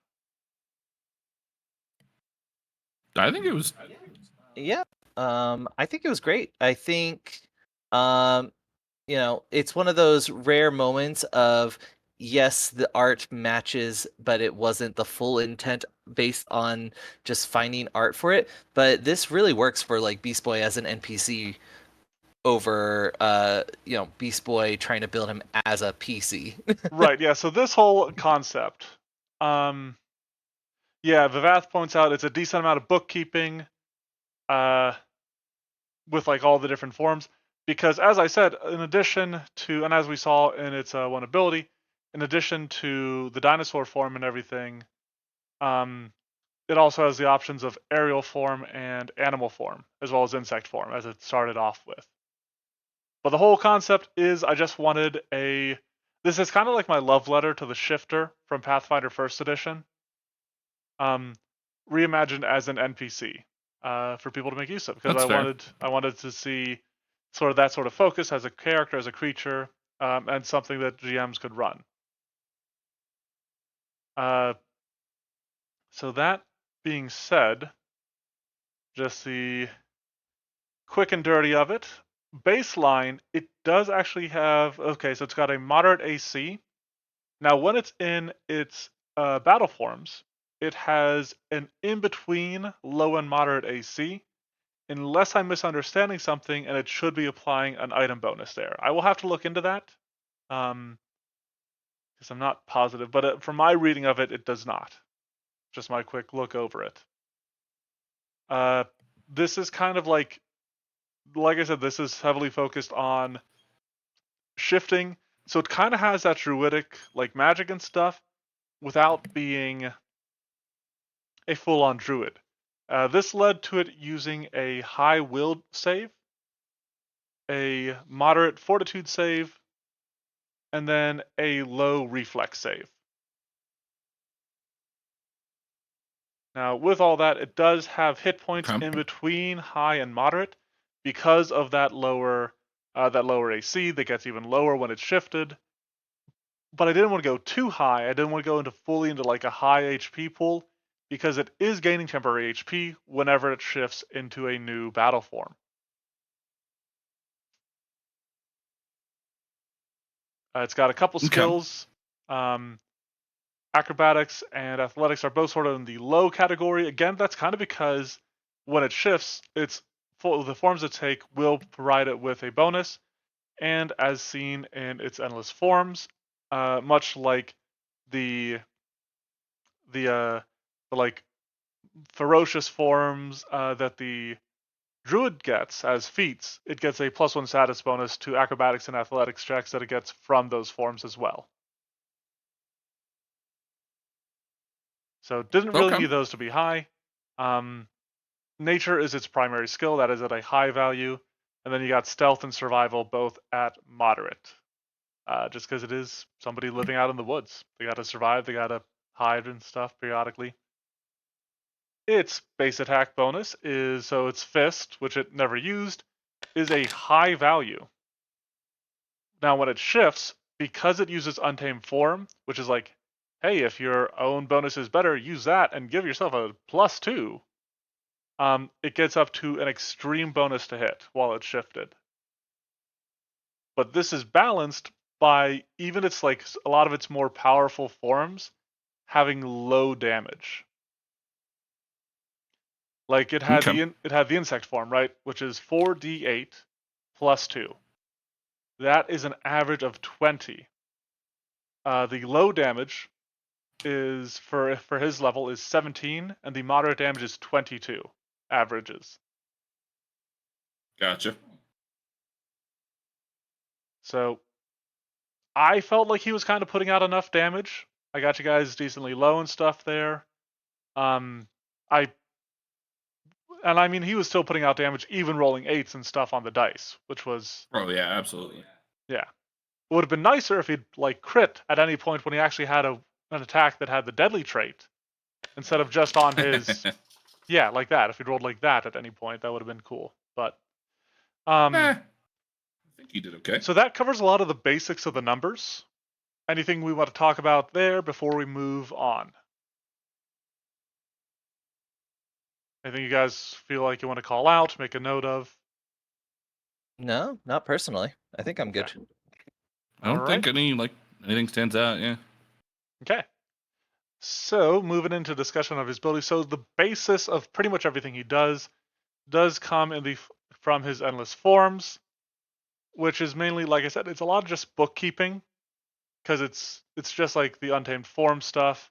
I think it was. Yeah. I think it was great. I think it's one of those rare moments of yes, the art matches, but it wasn't the full intent based on just finding art for it. But this really works for like Beast Boy as an NPC over Beast Boy trying to build him as a PC. Right, yeah, so this whole concept. Yeah, Vivath points out it's a decent amount of bookkeeping with like all the different forms. Because as I said, in addition to, and as we saw in its one ability, in addition to the dinosaur form and everything, it also has the options of aerial form and animal form, as well as insect form, as it started off with. But the whole concept is I just wanted a. This is kind of like my love letter to the shifter from Pathfinder First Edition, reimagined as an NPC for people to make use of, because That's fair. I wanted to see sort of that sort of focus as a character, as a creature, and something that GMs could run. So that being said, just the quick and dirty of it. Baseline, it does actually have, okay, so it's got a moderate AC. Now, when it's in its battle forms, it has an in-between low and moderate AC, unless I'm misunderstanding something, and it should be applying an item bonus there. I will have to look into that, because I'm not positive, but from my reading of it, it does not. Just my quick look over it. This is kind of like I said, this is heavily focused on shifting, so it kind of has that druidic like magic and stuff without being a full-on druid. This led to it using a high will save, a moderate fortitude save, and then a low reflex save. Now, with all that, it does have hit points Okay. in between high and moderate because of that lower AC that gets even lower when it's shifted. But I didn't want to go too high. I didn't want to go fully into like a high HP pool because it is gaining temporary HP whenever it shifts into a new battle form. It's got a couple Okay. skills. Acrobatics and athletics are both sort of in the low category. Again, that's kind of because when it shifts, the forms it take will provide it with a bonus, and as seen in its endless forms, much like the like ferocious forms that the druid gets as feats, it gets a +1 status bonus to acrobatics and athletics checks that it gets from those forms as well. So didn't really Okay. need those to be high. Nature is its primary skill, that is at a high value, and then you got stealth and survival both at moderate. Just because it is somebody living out in the woods, they got to survive, they got to hide and stuff periodically. Its base attack bonus is, so its fist, which it never used, is a high value. Now when it shifts, because it uses Untamed Form, which is like, hey, if your own bonus is better, use that and give yourself a +2. It gets up to an extreme bonus to hit while it's shifted. But this is balanced by even its like a lot of its more powerful forms having low damage. Like it had Okay. the insect form, right, which is 4d8 +2. That is an average of 20. The low damage is for his level is 17, and the moderate damage is 22 averages. Gotcha. So I felt like he was kind of putting out enough damage. I got you guys decently low and stuff there. I mean he was still putting out damage, even rolling 8s and stuff on the dice, which was Oh yeah, absolutely. yeah. It would have been nicer if he'd like crit at any point when he actually had an attack that had the deadly trait, instead of just on his yeah, like that. If he'd rolled like that at any point, that would have been cool. But I think you did okay. so that covers a lot of the basics of the numbers. Anything we want to talk about there before we move on? Anything you guys feel like you want to call out, make a note of? No, not personally. I think I'm good. I don't think anything stands out. Yeah. Okay. So moving into discussion of his abilities. So the basis of pretty much everything he does come from his endless forms, which is mainly, like I said, it's a lot of just bookkeeping, because it's just like the Untamed Form stuff,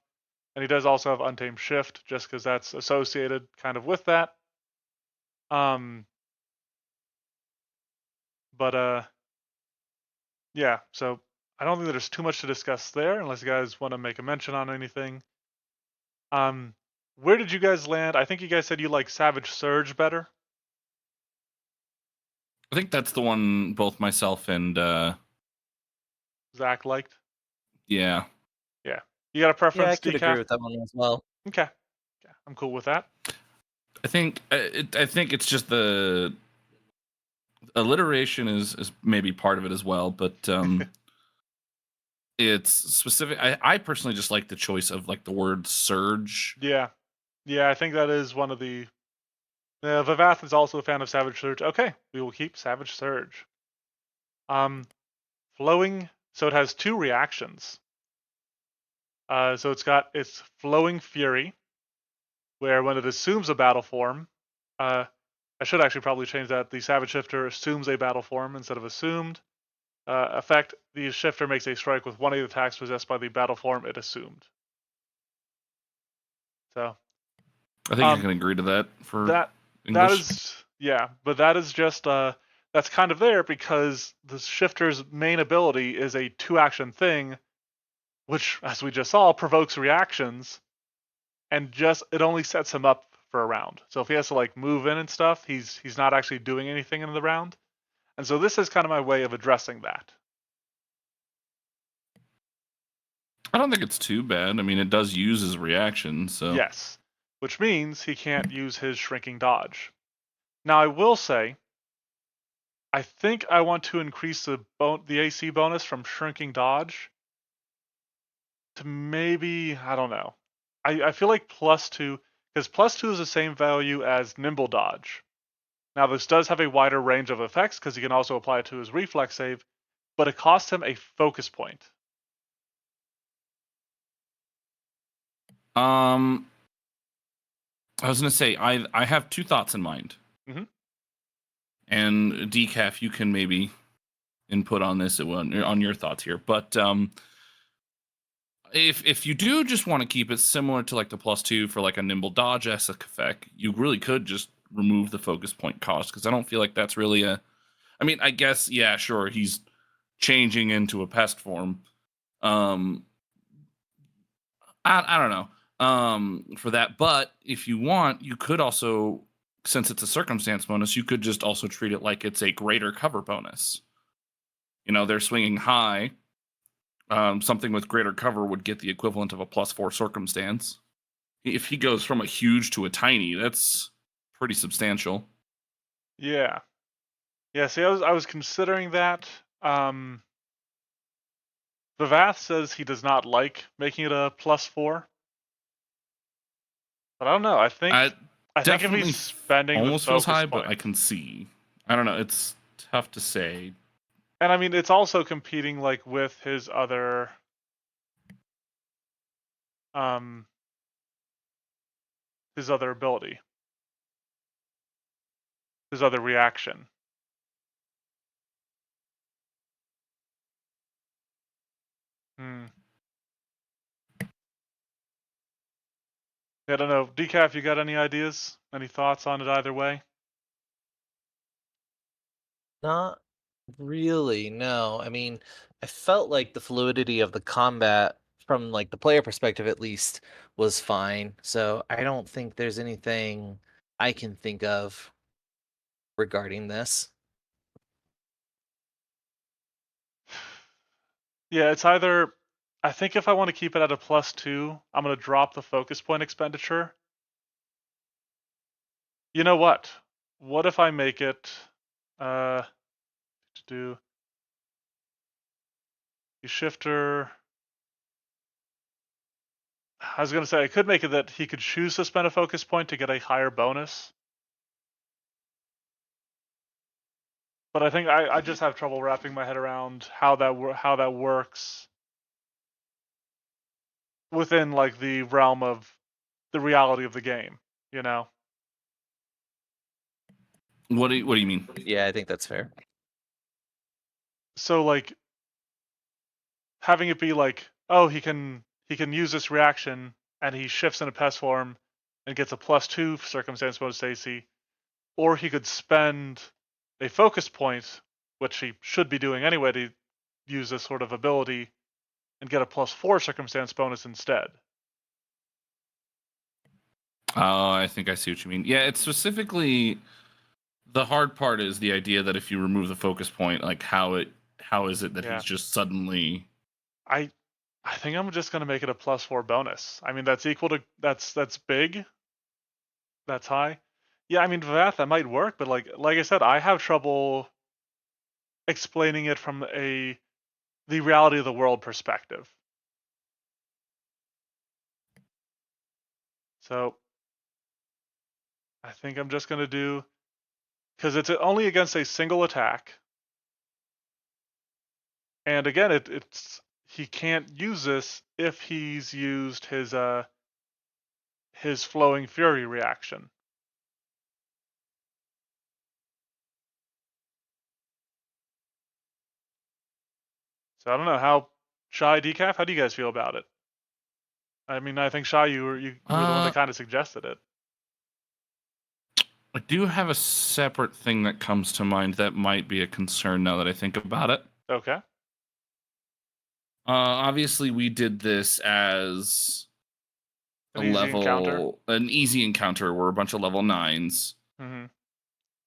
and he does also have Untamed Shift, just because that's associated kind of with that. But yeah. So I don't think there's too much to discuss there, unless you guys want to make a mention on anything. Where did you guys land? I think you guys said you like Savage Surge better. I think that's the one both myself and Zach liked. yeah. Yeah. You got a Yeah, I preference, could agree Decaf? with that one as well. Okay. Yeah, I'm cool with that. I think it's just the alliteration is maybe part of it as well, but it's specific. I personally just like the choice of like the word surge. Yeah. Yeah, I think that is one of the. Vivath is also a fan of Savage Surge. Okay, we will keep Savage Surge. Flowing. So it has 2 reactions. So it's got its Flowing Fury, where when it assumes a battle form, I should actually probably change that. The Savage Shifter assumes a battle form instead of assumed. Effect: the shifter makes a strike with one of the attacks possessed by the battle form it assumed. So I think I can agree to that for that English. is but that is just that's kind of there because the shifter's main ability is a 2-action thing, which, as we just saw, provokes reactions, and just it only sets him up for a round. So if he has to like move in and stuff, he's not actually doing anything in the round. And so this is kind of my way of addressing that. I don't think it's too bad. I mean, it does use his reaction, so Yes, which means he can't use his shrinking dodge. Now I will say, I think I want to increase the AC bonus from shrinking dodge to maybe, I don't know. I feel like +2, because +2 is the same value as nimble dodge. Now this does have a wider range of effects because he can also apply it to his reflex save, but it costs him a focus point. I was gonna say I have 2 thoughts in mind. Mhm. And Decaf, you can maybe input on this on your thoughts here. But if you do just want to keep it similar to like the +2 for like a nimble dodge esque effect, you really could just remove the focus point cost, because I don't feel like that's really a. I mean, I guess yeah, sure, he's changing into a pest form. I don't know for that, but if you want, you could also, since it's a circumstance bonus, you could just also treat it like it's a greater cover bonus. You know, they're swinging high. Something with greater cover would get the equivalent of a +4 circumstance. If he goes from a huge to a tiny, that's pretty substantial. Yeah. Yeah, see, I was considering that. Vivath says he does not like making it a +4. But I don't know. I think if Definitely he's spending the almost feels focus high, point, but I can see. I don't know. It's tough to say. and I mean it's also competing like with his other ability, his other reaction. Hmm. Yeah, I don't know. Decaf, you got any ideas? Any thoughts on it either way? Not really, no. I mean, I felt like the fluidity of the combat from like the player perspective at least was fine. So I don't think there's anything I can think of regarding this. Yeah, it's either. I think if I want to keep it at a +2, I'm going to drop the focus point expenditure. You know what? What if I make it to do the shifter? I was going to say I could make it that he could choose to spend a focus point to get a higher bonus. But I think I just have trouble wrapping my head around how that works within like the realm of the reality of the game, you know? What do you mean? Yeah, I think that's fair. So like having it be like, oh, he can use this reaction and he shifts into pest form and gets a +2 circumstance bonus AC, or he could spend a focus point which he should be doing anyway to use this sort of ability and get a +4 circumstance bonus instead. Oh, I think I see what you mean. Yeah, it's specifically the hard part is the idea that if you remove the focus point, like how is it that Yeah. he's just suddenly I think I'm just gonna make it a +4 bonus. I mean, that's equal to that's big. That's high. Yeah, I mean, Vath, that might work, but like I said, I have trouble explaining it from the reality of the world perspective. So I think I'm just gonna do, because it's only against a single attack, and again, it's he can't use this if he's used his flowing fury reaction. So I don't know how Shy Decaf. How do you guys feel about it? I mean, I think Shy, you were the one that kind of suggested it. I do have a separate thing that comes to mind that might be a concern now that I think about it. Okay. Obviously, we did this as An easy encounter. an easy encounter. We're a bunch of level 9s. Mm-hmm.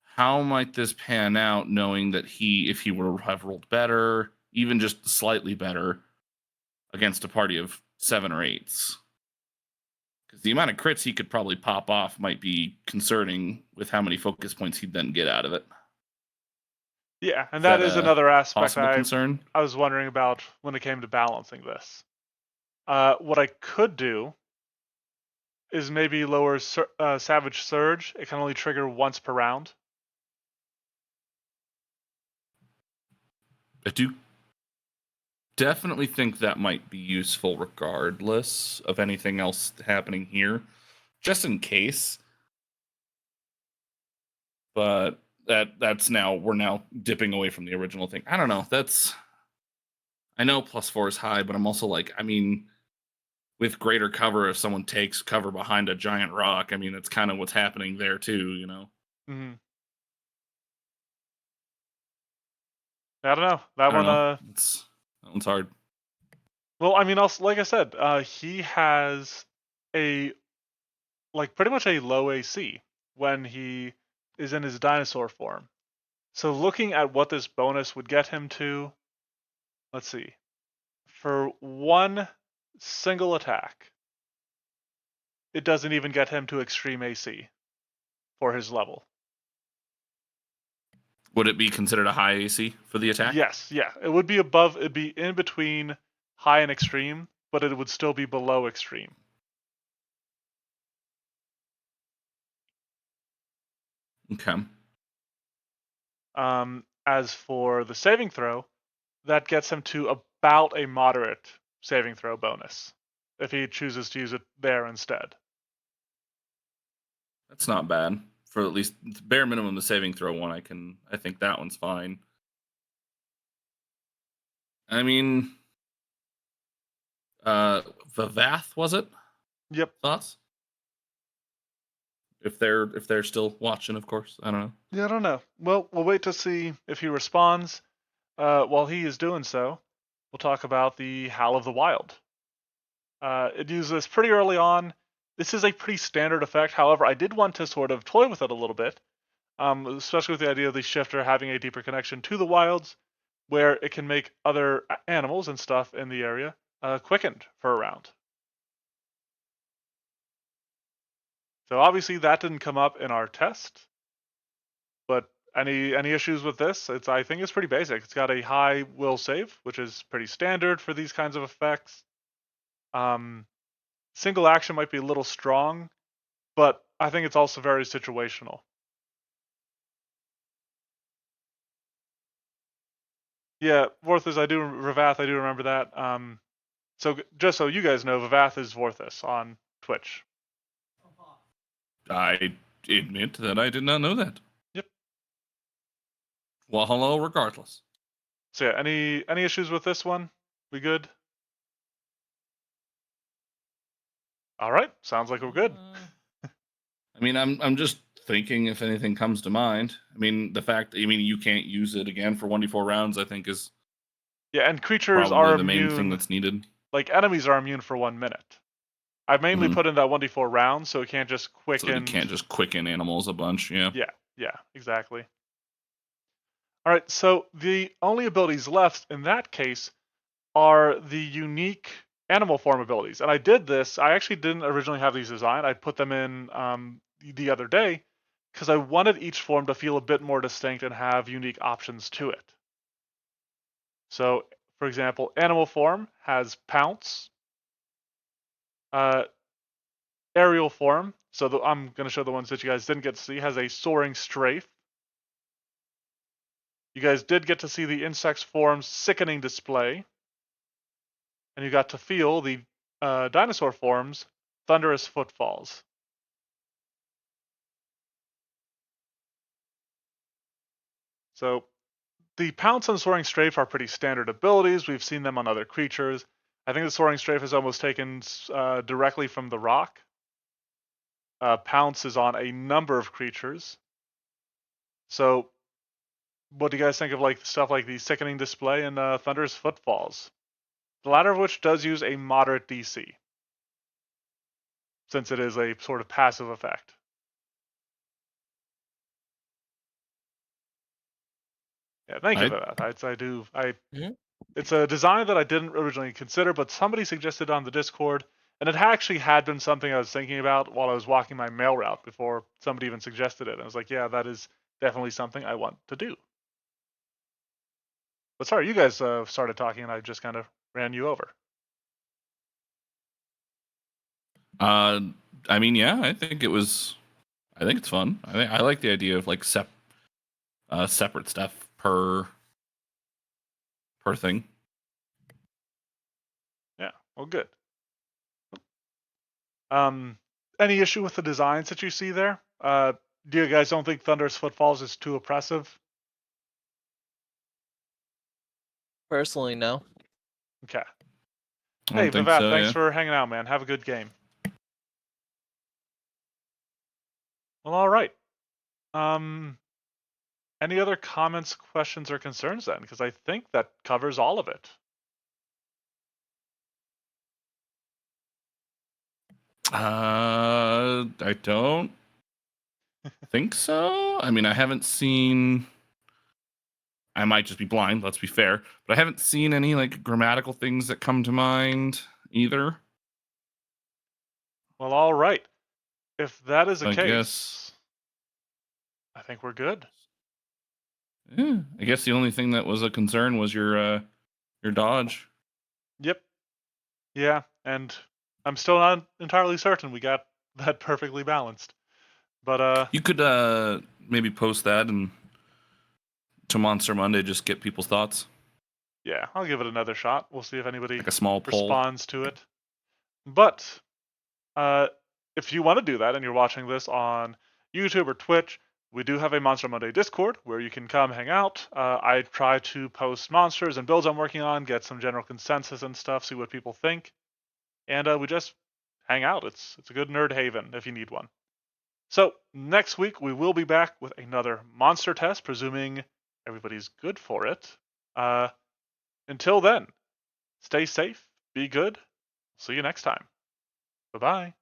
How might this pan out, knowing that if he were to have rolled better, even just slightly better, against a party of 7 or 8s? Because the amount of crits he could probably pop off might be concerning with how many focus points he'd then get out of it. Yeah, and that is another aspect Possible concern? I was wondering about when it came to balancing this. What I could do is maybe lower Savage Surge. It can only trigger once per round. I do definitely think that might be useful regardless of anything else happening here, just in case. But we're now dipping away from the original thing. I don't know. I know +4 is high, but I'm also like, I mean, with greater cover, if someone takes cover behind a giant rock, I mean, that's kind of what's happening there too, you know? Mm-hmm. I don't know. That one. That one's hard. Well, I mean, also, like I said, he has pretty much a low AC when he is in his dinosaur form. So looking at what this bonus would get him to, let's see. For one single attack, it doesn't even get him to extreme AC for his level. Would it be considered a high AC for the attack? Yes, yeah. It would be above, it'd be in between high and extreme, but it would still be below extreme. Okay. As for the saving throw, that gets him to about a moderate saving throw bonus if he chooses to use it there instead. That's not bad. For at least bare minimum the saving throw one, I think that one's fine. I mean, Vavath, was it? Yep. Thoughts? If they're still watching, of course. I don't know. Yeah, I don't know. Well, we'll wait to see if he responds. While he is doing so, we'll talk about the Howl of the Wild. It uses this pretty early on. This is a pretty standard effect. However, I did want to sort of toy with it a little bit, especially with the idea of the shifter having a deeper connection to the wilds, where it can make other animals and stuff in the area quickened for a round. So obviously that didn't come up in our test, but any issues with this? I think it's pretty basic. It's got a high will save, which is pretty standard for these kinds of effects. Single action might be a little strong, but I think it's also very situational. Yeah, Vorthus, I do remember that. So just so you guys know, Vavath is Vorthus on Twitch. I admit that I did not know that. Yep. Well, hello, regardless. So yeah, any issues with this one? We good? All right, sounds like we're good. I mean, I'm just thinking if anything comes to mind. I mean, the fact that you can't use it again for 1d4 rounds, I think, is Yeah, and creatures probably are the main thing immune. that's needed. Like enemies are immune for 1 minute. I've mainly Mhm. put in that 1d4 rounds, so it can't just So quicken. that you can't just quicken animals a bunch. Yeah. Yeah, exactly. All right, so the only abilities left in that case are the unique animal form abilities. And I did this. I actually didn't originally have these designed. I put them in the other day because I wanted each form to feel a bit more distinct and have unique options to it. So, for example, animal form has pounce. Aerial form, so I'm going to show the ones that you guys didn't get to see, has a soaring strafe. You guys did get to see the insect's form's sickening display. And you got to feel the dinosaur form's thunderous footfalls. So the pounce and soaring strafe are pretty standard abilities. We've seen them on other creatures. I think the soaring strafe is almost taken directly from the rock. Pounce is on a number of creatures. So what do you guys think of like stuff like the sickening display and thunderous footfalls? The latter of which does use a moderate DC, since it is a sort of passive effect. Yeah, thank you for that. It's a design that I didn't originally consider, but somebody suggested on the Discord, and it actually had been something I was thinking about while I was walking my mail route before somebody even suggested it. And I was like, yeah, that is definitely something I want to do. But sorry, you guys started talking, and I just kind of ran you over. I mean, yeah, I think it's fun. I like the idea of like separate stuff per thing. Yeah, well, good. Any issue with the designs that you see there? Do you guys don't think Thunderous Footfalls is too oppressive? Personally, no. Okay. I Hey, don't think Vivat, so. thanks Yeah. for hanging out, man. Have a good game. Well, all right. Any other comments, questions, or concerns then? Because I think that covers all of it. I don't think so. I mean, I haven't seen. I might just be blind. Let's be fair, but I haven't seen any like grammatical things that come to mind either. Well, all right. If that is the I case, guess. I think we're good. Yeah, I guess the only thing that was a concern was your dodge. Yep. Yeah, and I'm still not entirely certain we got that perfectly balanced. But You could maybe post that and to Monster Monday, just get people's thoughts. yeah, I'll give it another shot. We'll see if anybody Like a small poll. responds to it. But if you want to do that and you're watching this on YouTube or Twitch, we do have a Monster Monday Discord where you can come hang out. I try to post monsters and builds I'm working on, get some general consensus and stuff, see what people think, and we just hang out. It's a good nerd haven if you need one. So next week we will be back with another monster test, presuming everybody's good for it. Until then, stay safe, be good. See you next time. Bye bye.